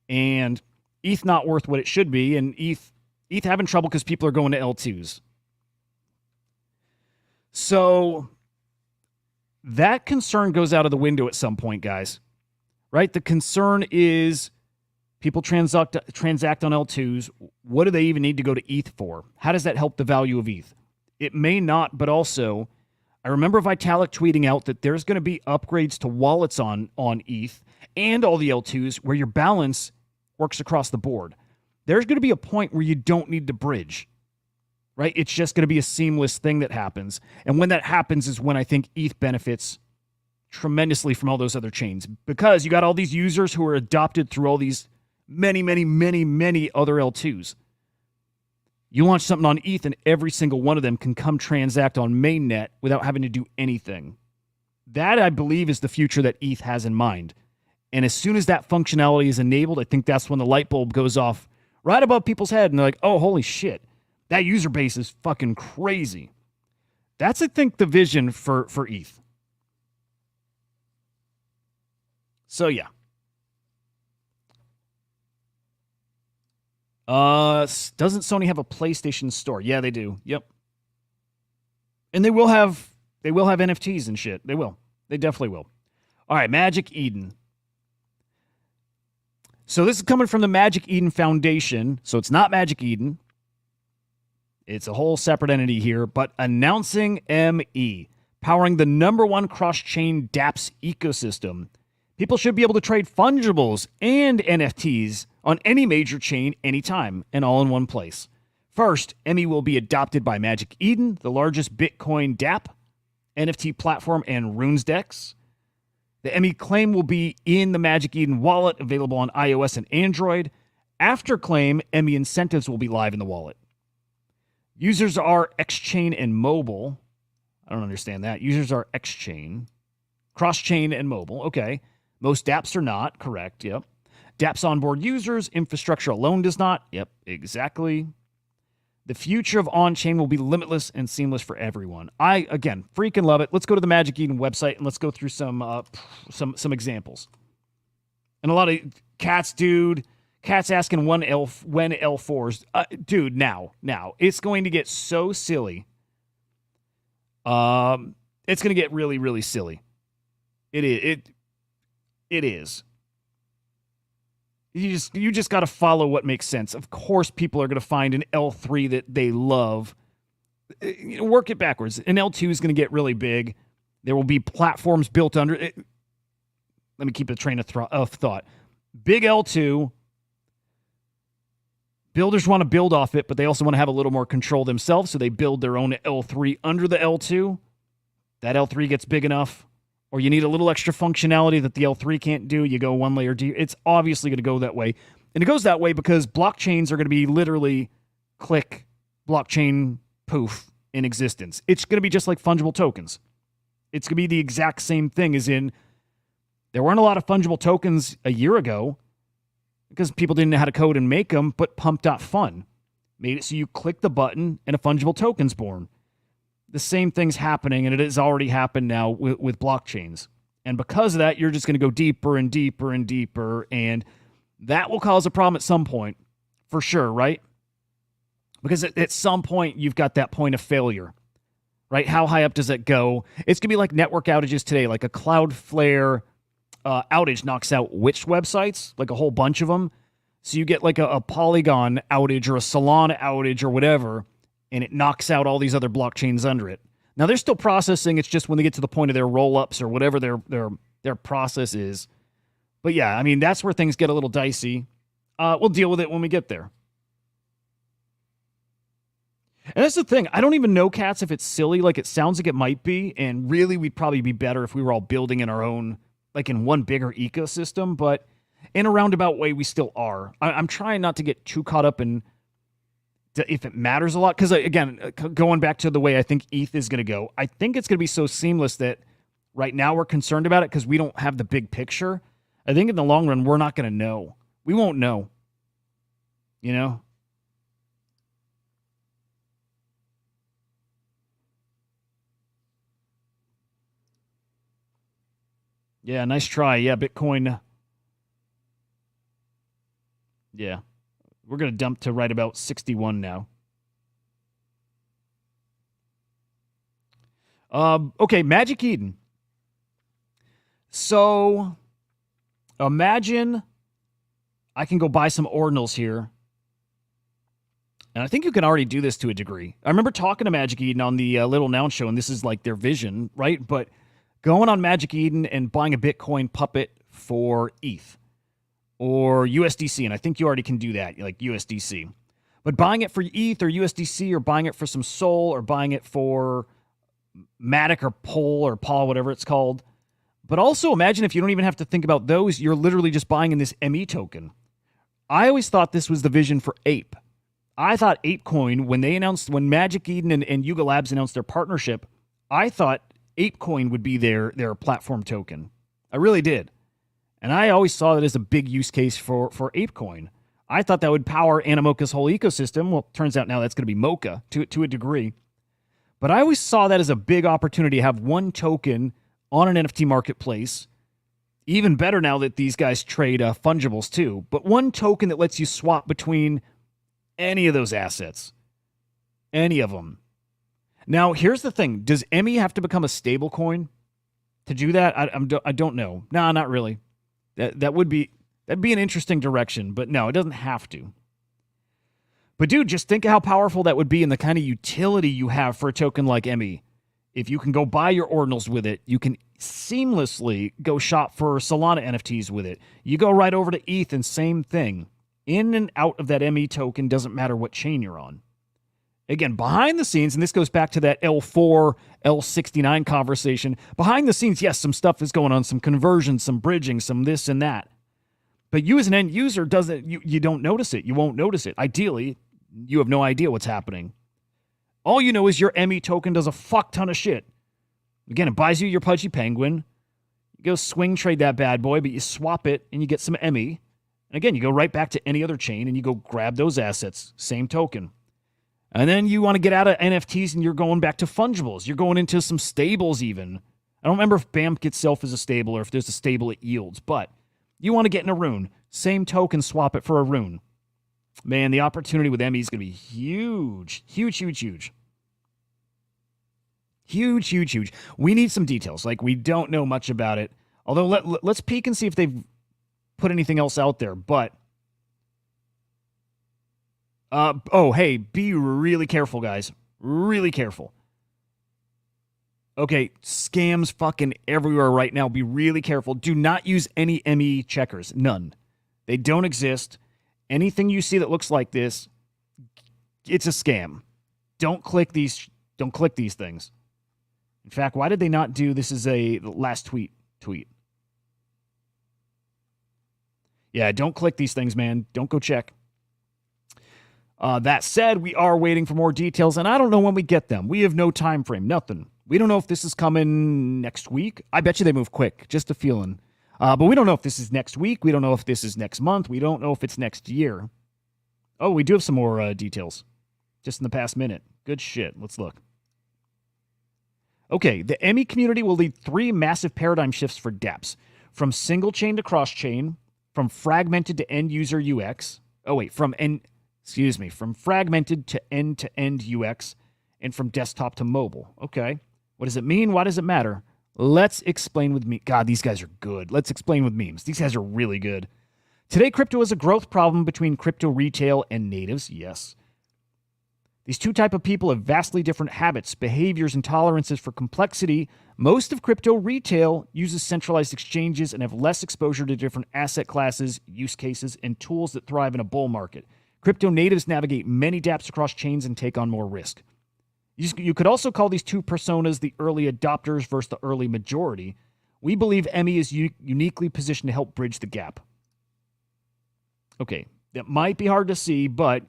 And ETH not worth what it should be. And ETH having trouble because people are going to L2s. So that concern goes out of the window at some point, guys. Right? The concern is people transact on L2s. What do they even need to go to ETH for? How does that help the value of ETH? It may not, but also, I remember Vitalik tweeting out that there's going to be upgrades to wallets on ETH and all the L2s where your balance works across the board. There's going to be a point where you don't need to bridge, right? It's just going to be a seamless thing that happens. And when that happens is when I think ETH benefits tremendously from all those other chains, because you got all these users who are adopted through all these many, many, many, many other L2s. You launch something on ETH and every single one of them can come transact on mainnet without having to do anything. That, I believe, is the future that ETH has in mind. And as soon as that functionality is enabled, I think that's when the light bulb goes off right above people's head and they're like, oh, holy shit, that user base is fucking crazy. That's, I think, the vision for ETH. So, yeah. Doesn't Sony have a PlayStation store? Yeah, they do. Yep. And they will have NFTs and shit. They will. They definitely will. All right, Magic Eden. So this is coming from the Magic Eden Foundation. So it's not Magic Eden. It's a whole separate entity here, but announcing ME, powering the #1 cross-chain dApps ecosystem. People should be able to trade fungibles and NFTs on any major chain anytime and all in one place. First, ME will be adopted by Magic Eden, the largest Bitcoin dApp, NFT platform, and RunesDex. The ME claim will be in the Magic Eden wallet, available on iOS and Android. After claim, ME incentives will be live in the wallet. Users are X-Chain and mobile. I don't understand that. Users are X-Chain. Cross-chain and mobile. Okay. Most dApps are not. Correct. Yep. dApps onboard users. Infrastructure alone does not. Yep. Exactly. The future of on-chain will be limitless and seamless for everyone. I, again, freaking love it. Let's go to the Magic Eden website and let's go through some examples. And a lot of cats, dude. Cats asking when L4s. Dude, now. It's going to get so silly. It's going to get really, really silly. It is. You just got to follow what makes sense. Of course, people are going to find an L3 that they love. Work it backwards. An L2 is going to get really big. There will be platforms built under it. Let me keep a train of thought. Big L2. Builders want to build off it, but they also want to have a little more control themselves, so they build their own L3 under the L2. That L3 gets big enough, or you need a little extra functionality that the L3 can't do. You go one layer deep. It's obviously going to go that way. And it goes that way because blockchains are going to be literally click, blockchain, poof, in existence. It's going to be just like fungible tokens. It's going to be the exact same thing as in there weren't a lot of fungible tokens a year ago because people didn't know how to code and make them, but Pump.fun made it so you click the button and a fungible token's born. The same thing's happening, and it has already happened now with blockchains. And because of that, you're just going to go deeper and deeper and deeper, and that will cause a problem at some point, for sure, right? Because at some point, you've got that point of failure, right? How high up does it go? It's going to be like network outages today, like a Cloudflare outage knocks out which websites, like a whole bunch of them. So you get like a Polygon outage or a Solana outage or whatever, and it knocks out all these other blockchains under it. Now, they're still processing. It's just when they get to the point of their roll-ups or whatever their process is. But yeah, I mean, that's where things get a little dicey. We'll deal with it when we get there. And that's the thing. I don't even know, Cats, if it's silly. Like, it sounds like it might be. And really, we'd probably be better if we were all building in our own, like in one bigger ecosystem. But in a roundabout way, we still are. I'm trying not to get too caught up in if it matters a lot. Because, again, going back to the way I think ETH is going to go, I think it's going to be so seamless that right now we're concerned about it because we don't have the big picture. I think in the long run, we're not going to know. We won't know. You know? Yeah, nice try. Yeah, Bitcoin. Yeah. We're going to dump to right about 61 now. Okay, Magic Eden. So, imagine I can go buy some ordinals here. And I think you can already do this to a degree. I remember talking to Magic Eden on the Little Noun Show, and this is like their vision, right? But going on Magic Eden and buying a Bitcoin puppet for ETH or USDC, and I think you already can do that, like USDC. But buying it for ETH or USDC or buying it for some Sol or buying it for Matic or Pol or Paul, whatever it's called. But also imagine if you don't even have to think about those, you're literally just buying in this ME token. I always thought this was the vision for Ape. I thought ApeCoin, when Magic Eden and Yuga Labs announced their partnership, I thought ApeCoin would be their platform token. I really did. And I always saw that as a big use case for ApeCoin. I thought that would power Animoca's whole ecosystem. Well, turns out now that's going to be Mocha to a degree. But I always saw that as a big opportunity to have one token on an NFT marketplace. Even better now that these guys trade fungibles too. But one token that lets you swap between any of those assets. Any of them. Now, here's the thing. Does ME have to become a stable coin to do that? I don't know. No, not really. That'd be an interesting direction, but no, it doesn't have to. But dude, just think of how powerful that would be and the kind of utility you have for a token like ME. If you can go buy your ordinals with it, you can seamlessly go shop for Solana NFTs with it. You go right over to ETH and same thing. In and out of that ME token, doesn't matter what chain you're on. Again, behind the scenes, and this goes back to that L4, L69 conversation. Behind the scenes, yes, some stuff is going on, some conversions, some bridging, some this and that. But you as an end user, you don't notice it. You won't notice it. Ideally, you have no idea what's happening. All you know is your ME token does a fuck ton of shit. Again, it buys you your Pudgy Penguin. You go swing trade that bad boy, but you swap it and you get some ME. And again, you go right back to any other chain and you go grab those assets. Same token. And then you want to get out of NFTs and you're going back to fungibles. You're going into some stables even. I don't remember if BAMP itself is a stable or if there's a stable it yields, but you want to get in a rune. Same token, swap it for a rune. Man, the opportunity with ME is going to be huge. Huge, huge, huge. Huge, huge, huge. We need some details. Like, we don't know much about it. Although, let's peek and see if they've put anything else out there. But hey, be really careful, guys. Really careful. Okay, scams fucking everywhere right now. Be really careful. Do not use any ME checkers. None. They don't exist. Anything you see that looks like this, it's a scam. Don't click these things. In fact, why did they not do this is a last tweet. Yeah, don't click these things, man. Don't go check. That said, we are waiting for more details, and I don't know when we get them. We have no time frame, nothing. We don't know if this is coming next week. I bet you they move quick, just a feeling. But we don't know if this is next week. We don't know if this is next month. We don't know if it's next year. Oh, we do have some more details just in the past minute. Good shit. Let's look. Okay, the ME community will lead 3 massive paradigm shifts for dApps. From single chain to cross chain, from fragmented to end user UX. Oh, wait, from fragmented to end UX, and from desktop to mobile. Okay. What does it mean? Why does it matter? Let's explain with me. God, these guys are good. Let's explain with memes. These guys are really good. Today, crypto is a growth problem between crypto retail and natives. Yes. These two types of people have vastly different habits, behaviors, and tolerances for complexity. Most of crypto retail uses centralized exchanges and have less exposure to different asset classes, use cases, and tools that thrive in a bull market. Crypto natives navigate many dApps across chains and take on more risk. You could also call these two personas the early adopters versus the early majority. We believe ME is uniquely positioned to help bridge the gap. Okay, that might be hard to see, but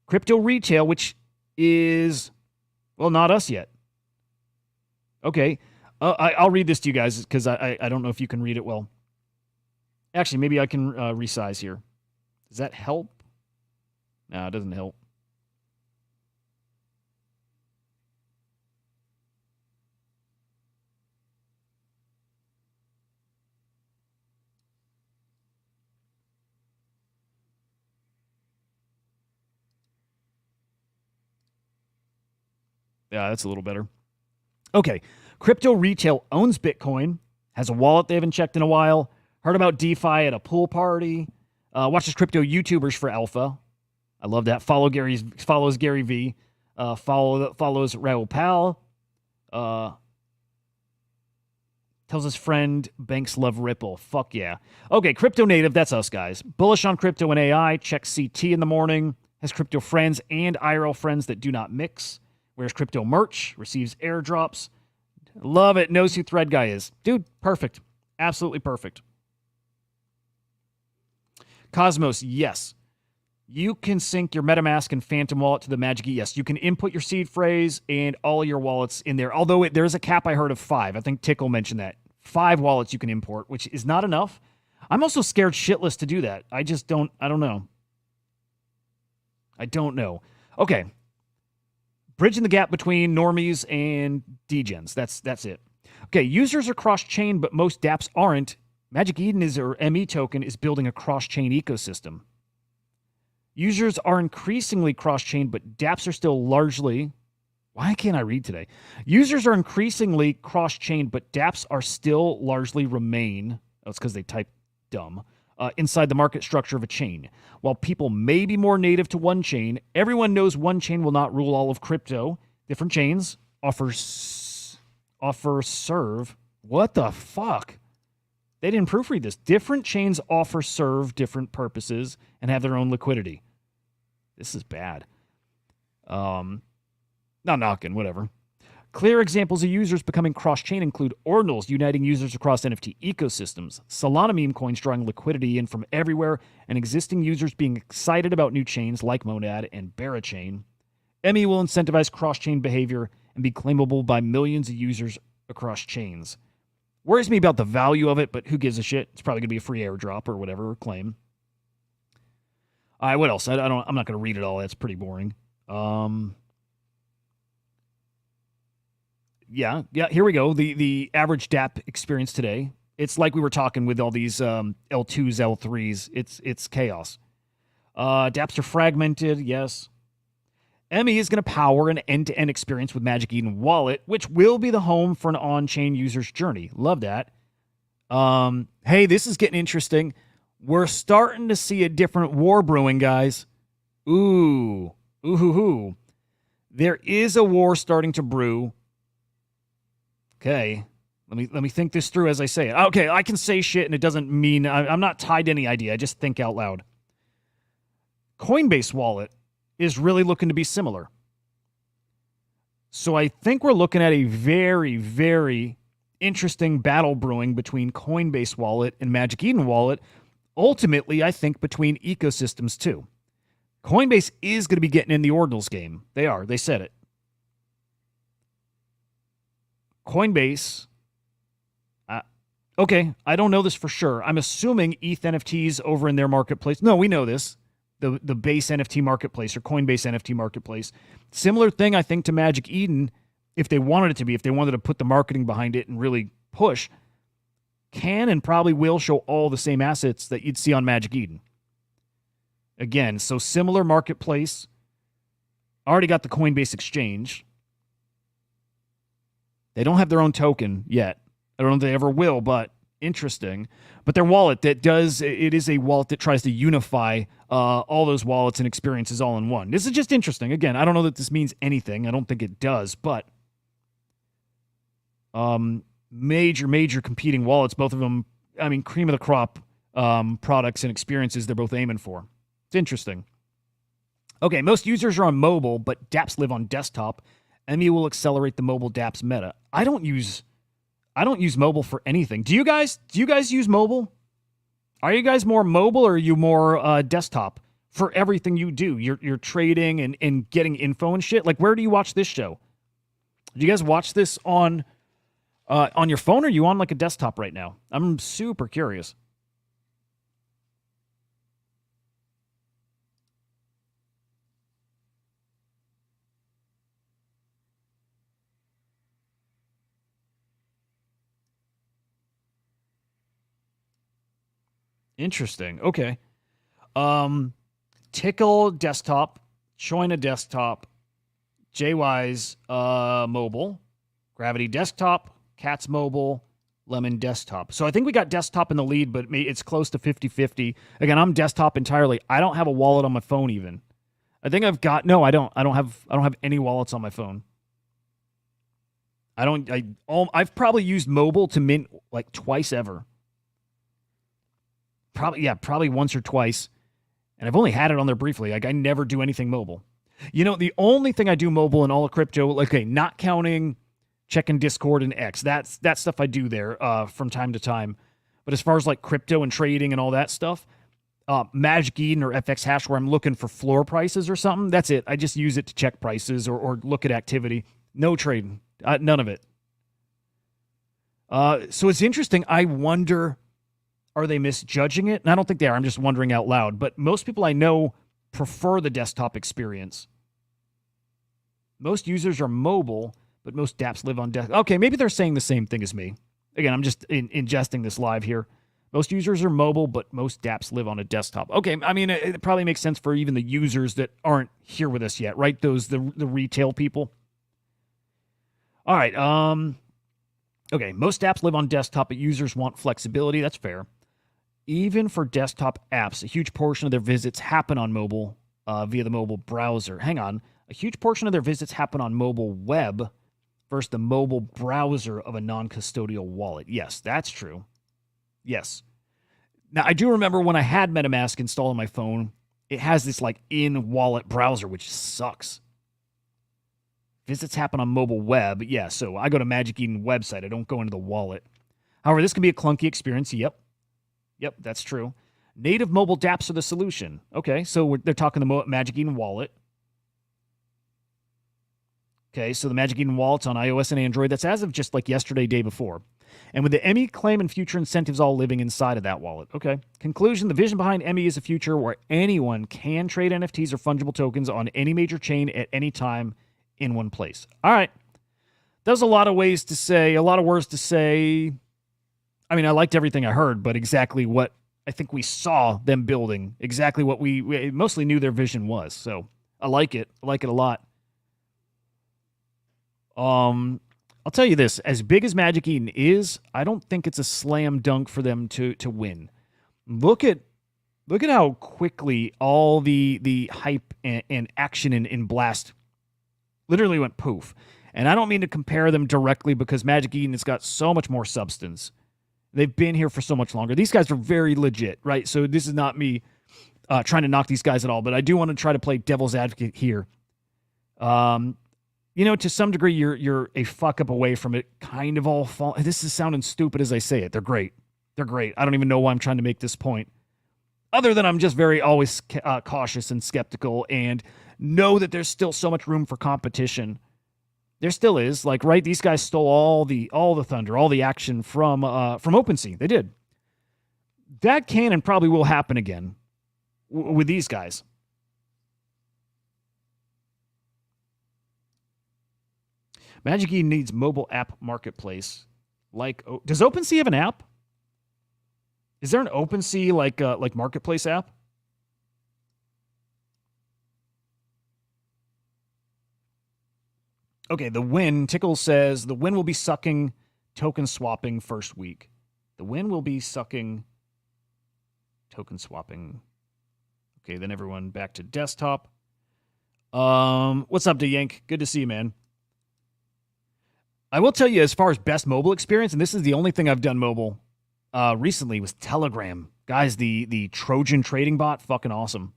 crypto retail, which is, well, not us yet. Okay, I'll read this to you guys because I don't know if you can read it well. Actually, maybe I can resize here. Does that help? No, it doesn't help. Yeah, that's a little better. Okay. Crypto retail owns Bitcoin, has a wallet they haven't checked in a while, heard about DeFi at a pool party, watches crypto YouTubers for alpha. I love that. Follows Gary V. Follows Raoul Pal. Tells his friend banks love Ripple. Fuck yeah. Okay, crypto native, that's us guys. Bullish on crypto and AI, checks CT in the morning, has crypto friends and IRL friends that do not mix. Wears crypto merch, receives airdrops. Love it. Knows who Thread Guy is. Dude, perfect. Absolutely perfect. Cosmos, yes. You can sync your MetaMask and Phantom wallet to the Magic. Yes, you can input your seed phrase and all your wallets in there. Although there's a cap I heard of 5. I think Tickle mentioned that. 5 wallets you can import, which is not enough. I'm also scared shitless to do that. I don't know. I don't know. Okay. Bridging the gap between normies and degens. That's it. Okay, users are cross-chain, but most dApps aren't. Magic Eden or ME token is building a cross-chain ecosystem. Users are increasingly cross-chain, but dApps are still largely... Why can't I read today? Users are increasingly cross-chain, but dApps are still largely remain... Oh, it's because they type dumb. Inside the market structure of a chain. While people may be more native to one chain, everyone knows one chain will not rule all of crypto. Different chains offer serve. What the fuck? They didn't proofread this. Different chains serve different purposes and have their own liquidity. This is bad. Not knocking, whatever. Clear examples of users becoming cross-chain include ordinals uniting users across NFT ecosystems, Solana meme coins drawing liquidity in from everywhere, and existing users being excited about new chains like Monad and Barachain. ME will incentivize cross-chain behavior and be claimable by millions of users across chains. Worries me about the value of it, but who gives a shit? It's probably going to be a free airdrop or whatever, or claim. All right, what else? I'm not going to read it all. That's pretty boring. Yeah, here we go. The average dApp experience today. It's like we were talking with all these L2s, L3s. It's chaos. dApps are fragmented, yes. ME is going to power an end-to-end experience with Magic Eden Wallet, which will be the home for an on-chain user's journey. Love that. Hey, this is getting interesting. We're starting to see a different war brewing, guys. Ooh. There is a war starting to brew. Okay. Let me think this through as I say it. Okay, I can say shit and it doesn't mean I'm not tied to any idea. I just think out loud. Coinbase wallet is really looking to be similar. So I think we're looking at a very, very interesting battle brewing between Coinbase wallet and Magic Eden wallet. Ultimately, I think between ecosystems too. Coinbase is going to be getting in the ordinals game. They are. They said it. Coinbase. Okay, I don't know this for sure. I'm assuming ETH NFTs over in their marketplace. No, we know this. The base NFT marketplace or Coinbase NFT marketplace. Similar thing, I think, to Magic Eden, if they wanted it to be, if they wanted to put the marketing behind it and really push, can and probably will show all the same assets that you'd see on Magic Eden. Again, so similar marketplace. Already got the Coinbase exchange. They don't have their own token yet. I don't know if they ever will, but interesting. But their wallet it is a wallet that tries to unify all those wallets and experiences all in one. This is just interesting. Again, I don't know that this means anything. I don't think it does, but major competing wallets, both of them, I mean, cream of the crop products and experiences they're both aiming for. It's interesting. Okay, most users are on mobile, but dApps live on desktop. ME will accelerate the mobile dApps meta. I don't use mobile for anything. Do you guys use mobile? Are you guys more mobile or are you more desktop for everything you do? You're trading and getting info and shit. Like, where do you watch this show? Do you guys watch this on your phone or are you on like a desktop right now? I'm super curious. Interesting. Okay. Tickle desktop, Choina desktop, JY's mobile, Gravity desktop, Cat's mobile, Lemon desktop. So I think we got desktop in the lead, but it's close to 50-50. Again, I'm desktop entirely. I don't have a wallet on my phone even. I think I've got I don't have any wallets on my phone. I've probably used mobile to mint like twice ever. Probably once or twice. And I've only had it on there briefly. Like, I never do anything mobile. You know, the only thing I do mobile in all of crypto, like, okay, not counting checking Discord and X, that stuff I do there from time to time. But as far as like crypto and trading and all that stuff, Magic Eden or FX Hash where I'm looking for floor prices or something, that's it. I just use it to check prices or look at activity. No trading. None of it. So it's interesting. I wonder... Are they misjudging it? And I don't think they are. I'm just wondering out loud. But most people I know prefer the desktop experience. Most users are mobile, but most dApps live on desktop. Okay, maybe they're saying the same thing as me. Again, I'm just ingesting this live here. Most users are mobile, but most dApps live on a desktop. Okay, I mean, it probably makes sense for even the users that aren't here with us yet, right? The retail people. All right. Okay, most apps live on desktop, but users want flexibility. That's fair. Even for desktop apps, a huge portion of their visits happen on mobile via the mobile browser. Hang on. A huge portion of their visits happen on mobile web versus the mobile browser of a non-custodial wallet. Yes, that's true. Yes. Now, I do remember when I had MetaMask installed on my phone, it has this like in-wallet browser, which sucks. Visits happen on mobile web. Yeah, so I go to Magic Eden website. I don't go into the wallet. However, this can be a clunky experience. Yep, that's true. Native mobile dApps are the solution. Okay, so they're talking the Magic Eden wallet. Okay, so the Magic Eden wallet's on iOS and Android. That's as of just like yesterday, day before. And with the ME claim and future incentives all living inside of that wallet. Okay. Conclusion, the vision behind ME is a future where anyone can trade NFTs or fungible tokens on any major chain at any time in one place. All right. There's a lot of ways to say, a lot of words to say. I mean, I liked everything I heard, but exactly what I think we saw them building, exactly what we mostly knew their vision was. So I like it. I like it a lot. I'll tell you this, as big as Magic Eden is, I don't think it's a slam dunk for them to win. Look at how quickly all the hype and action in Blast literally went poof. And I don't mean to compare them directly because Magic Eden has got so much more substance. They've been here for so much longer. These guys are very legit, right? So this is not me trying to knock these guys at all, but I do want to try to play devil's advocate here. You know, to some degree, you're a fuck up away from it kind of all fall. This is sounding stupid as I say it. They're great. They're great. I don't even know why I'm trying to make this point. Other than I'm just very always cautious and skeptical and know that there's still so much room for competition. There still is. Like, right, these guys stole all the thunder, all the action from OpenSea. They did. That can and probably will happen again with these guys. Magic Eden needs mobile app marketplace. Like, does OpenSea have an app? Is there an OpenSea like marketplace app? Okay, the win. Tickle says the win will be sucking token swapping first week. The win will be sucking token swapping. Okay, then everyone back to desktop. What's up, DeYank? Good to see you, man. I will tell you, as far as best mobile experience, and this is the only thing I've done mobile recently, was Telegram. Guys, the Trojan trading bot, fucking awesome.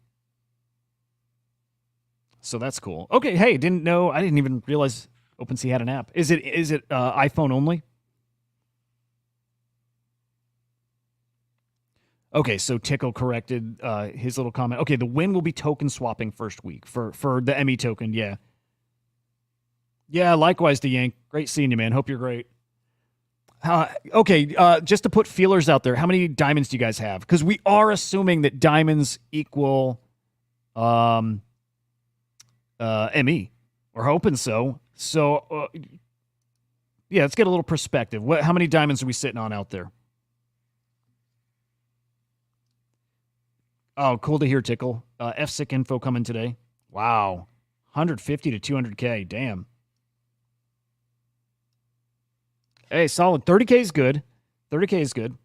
So that's cool. Okay, hey, didn't know. I didn't even realize OpenSea had an app. Is it iPhone only? Okay, so Tickle corrected his little comment. Okay, the win will be token swapping first week for the ME token. Yeah. Yeah, likewise, DeYank. Great seeing you, man. Hope you're great. Okay, just to put feelers out there, how many diamonds do you guys have? Because we are assuming that diamonds equal ME. We're hoping so. So, yeah, let's get a little perspective. How many diamonds are we sitting on out there? Oh, cool to hear, Tickle. FSIC info coming today. Wow. 150 to 200K. Damn. Hey, solid. 30K is good. 30K is good.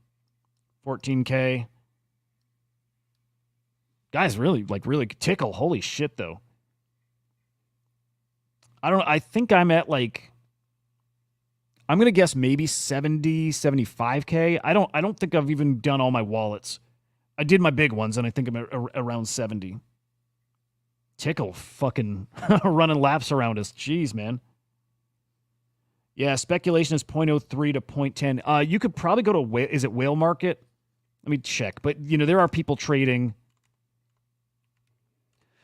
14K. Guys, really Tickle. Holy shit, though. I think I'm at I'm going to guess maybe 70, 75K. I don't think I've even done all my wallets. I did my big ones, and I think I'm at around 70. Tickle fucking running laps around us. Jeez, man. Yeah, speculation is 0.03 to 0.10. You could probably go to is it Whale Market? Let me check. But, there are people trading.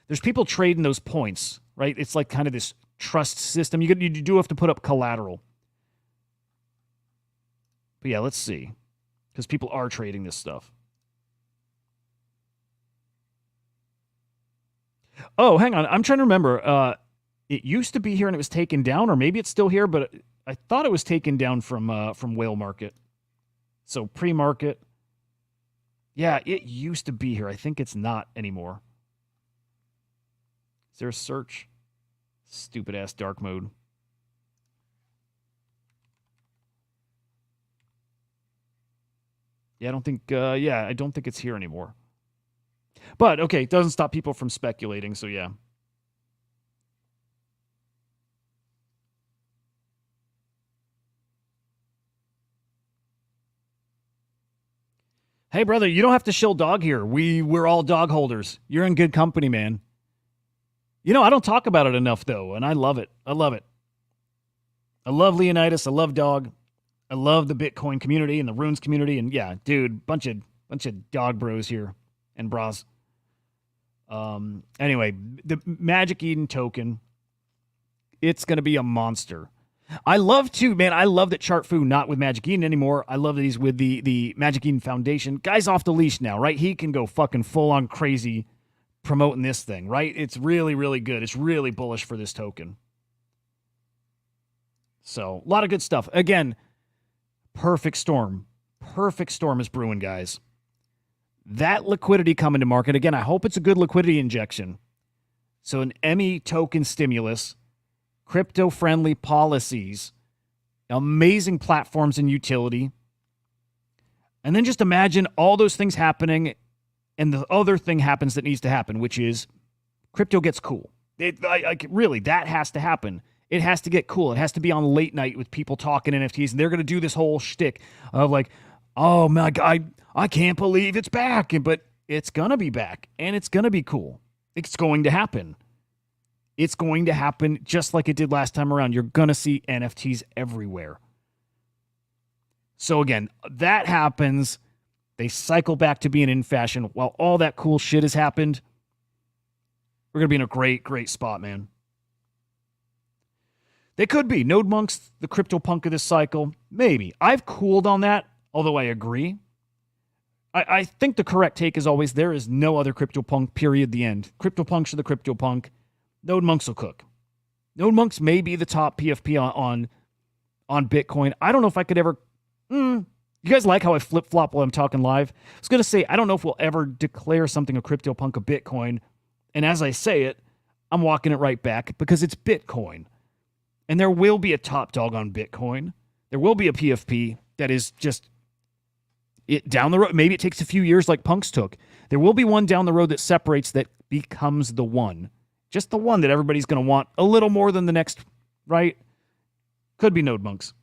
There's people trading those points, right? It's like kind of this trust system. You do have to put up collateral. But yeah, let's see. Because people are trading this stuff. Oh, hang on. I'm trying to remember. It used to be here and it was taken down, or maybe it's still here, but I thought it was taken down from Whale Market. So pre-market. Yeah, it used to be here. I think it's not anymore. Is there a search? Stupid ass dark mode. Yeah, I don't think it's here anymore. But okay, it doesn't stop people from speculating, so yeah. Hey, brother, you don't have to shill dog here. We're all dog holders. You're in good company, man. I don't talk about it enough, though, and I love it. I love it. I love Leonidas. I love dog. I love the Bitcoin community and the Runes community. And, yeah, dude, bunch of dog bros here and bras. Anyway, the Magic Eden token, it's going to be a monster. I love, too, man, I love that Chartfu not with Magic Eden anymore. I love that he's with the Magic Eden Foundation. Guy's off the leash now, right? He can go fucking full-on crazy promoting this thing, right? It's really, really good. It's really bullish for this token. So, a lot of good stuff. Again, perfect storm. Perfect storm is brewing, guys. That liquidity coming to market, again, I hope it's a good liquidity injection. So, an ME token stimulus, crypto-friendly policies, amazing platforms and utility. And then just imagine all those things happening, and the other thing happens that needs to happen, which is crypto gets cool. Really, that has to happen. It has to get cool. It has to be on late night with people talking NFTs, and they're going to do this whole shtick of like, oh my God, I can't believe it's back. But it's going to be back, and it's going to be cool. It's going to happen. It's going to happen just like it did last time around. You're going to see NFTs everywhere. So again, that happens. They cycle back to being in fashion while all that cool shit has happened. We're going to be in a great, great spot, man. They could be. Node Monk's the CryptoPunk of this cycle. Maybe. I've cooled on that, although I agree. I think the correct take is always there is no other CryptoPunk, period, the end. CryptoPunks are the CryptoPunk. Node Monks will cook. Node Monks may be the top PFP on Bitcoin. I don't know if I could ever... You guys like how I flip-flop while I'm talking live? I was going to say, I don't know if we'll ever declare something a CryptoPunk of Bitcoin. And as I say it, I'm walking it right back because it's Bitcoin. And there will be a top dog on Bitcoin. There will be a PFP that is just it down the road. Maybe it takes a few years like Punks took. There will be one down the road that separates that becomes the one. Just the one that everybody's going to want a little more than the next, right? Could be Node Monks.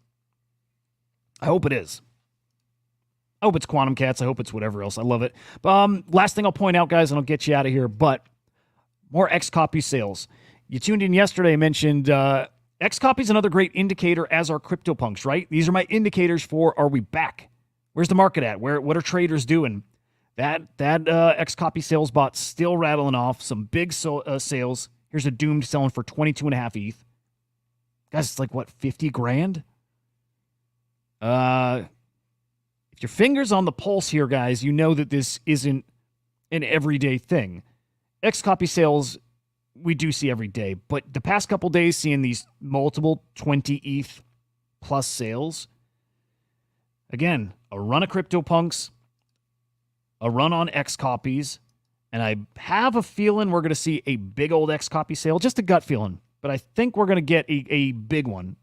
I hope it is. I hope it's Quantum Cats. I hope it's whatever else. I love it. Last thing I'll point out, guys, and I'll get you out of here, but more X copy sales. You tuned in yesterday, I mentioned X copy is another great indicator, as are CryptoPunks, right? These are my indicators for, are we back? Where's the market at? What are traders doing? That X copy sales bot's still rattling off some big sales. Here's a Doomed selling for 22.5 ETH. Guys, it's like, what, 50 grand? If your finger's on the pulse here, guys, you know that this isn't an everyday thing. X copy sales, we do see every day, but the past couple days seeing these multiple 20 ETH plus sales. Again, a run of CryptoPunks, a run on X copies, and I have a feeling we're going to see a big old X copy sale, just a gut feeling, but I think we're going to get a big one,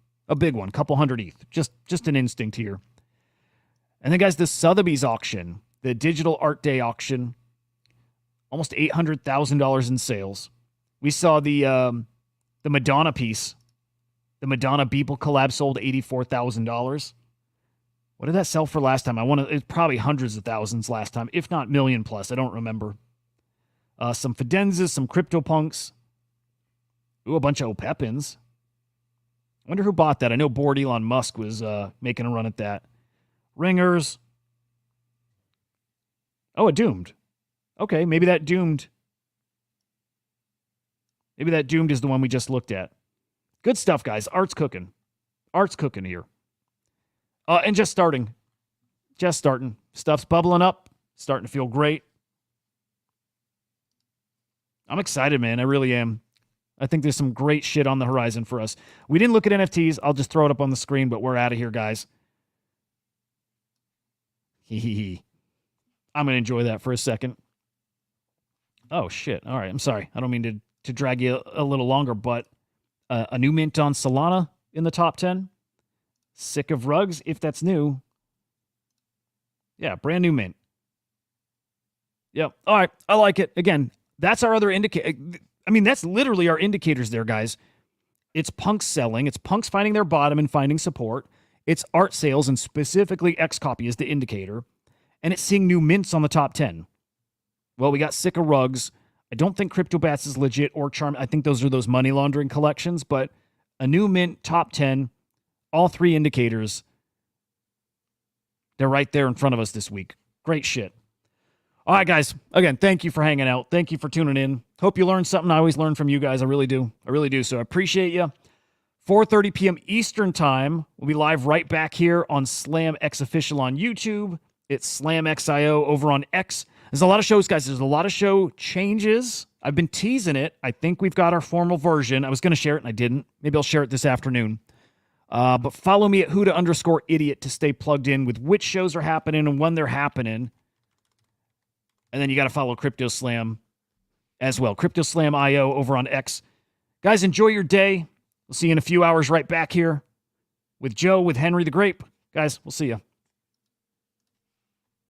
couple hundred ETH, just an instinct here. And then, guys, the Sotheby's auction, the digital art day auction, almost $800,000 in sales. We saw the Madonna piece, the Madonna Beeple collab sold $84,000. What did that sell for last time? It's probably hundreds of thousands last time, if not million plus. I don't remember. Some Fidenzas, some CryptoPunks. Ooh, a bunch of Opepins. I wonder who bought that. I know Bored Elon Musk was making a run at that. Ringers. Oh, a Doomed. Okay, maybe that Doomed is the one we just looked at. Good stuff, guys. Art's cooking. Art's cooking here. And just starting. Stuff's bubbling up. Starting to feel great. I'm excited, man. I really am. I think there's some great shit on the horizon for us. We didn't look at NFTs. I'll just throw it up on the screen, but we're out of here, guys. I'm going to enjoy that for a second. Oh, shit. All right. I'm sorry. I don't mean to drag you a little longer, but a new mint on Solana in the top 10. Sick of rugs, if that's new. Yeah, brand new mint. Yep. All right. I like it. Again, that's our other indicator. I mean, that's literally our indicators there, guys. It's punks selling. It's punks finding their bottom and finding support. It's art sales, and specifically X copy is the indicator. And it's seeing new mints on the top 10. Well, we got sick of rugs. I don't think CryptoBats is legit or Charm. I think those are those money laundering collections, but a new mint, top 10, all three indicators. They're right there in front of us this week. Great shit. All right, guys. Again, thank you for hanging out. Thank you for tuning in. Hope you learned something. I always learn from you guys. I really do. I really do. So I appreciate you. 4:30 p.m. Eastern Time. We'll be live right back here on SlamX Official on YouTube. It's SlamXIO over on X. There's a lot of shows, guys. There's a lot of show changes. I've been teasing it. I think we've got our formal version. I was going to share it, and I didn't. Maybe I'll share it this afternoon. But follow me at Hudah_idiot to stay plugged in with which shows are happening and when they're happening. And then you got to follow Crypto Slam as well. Crypto Slam IO over on X. Guys, enjoy your day. We'll see you in a few hours right back here with Joe, with Henry the Grape. Guys, we'll see you.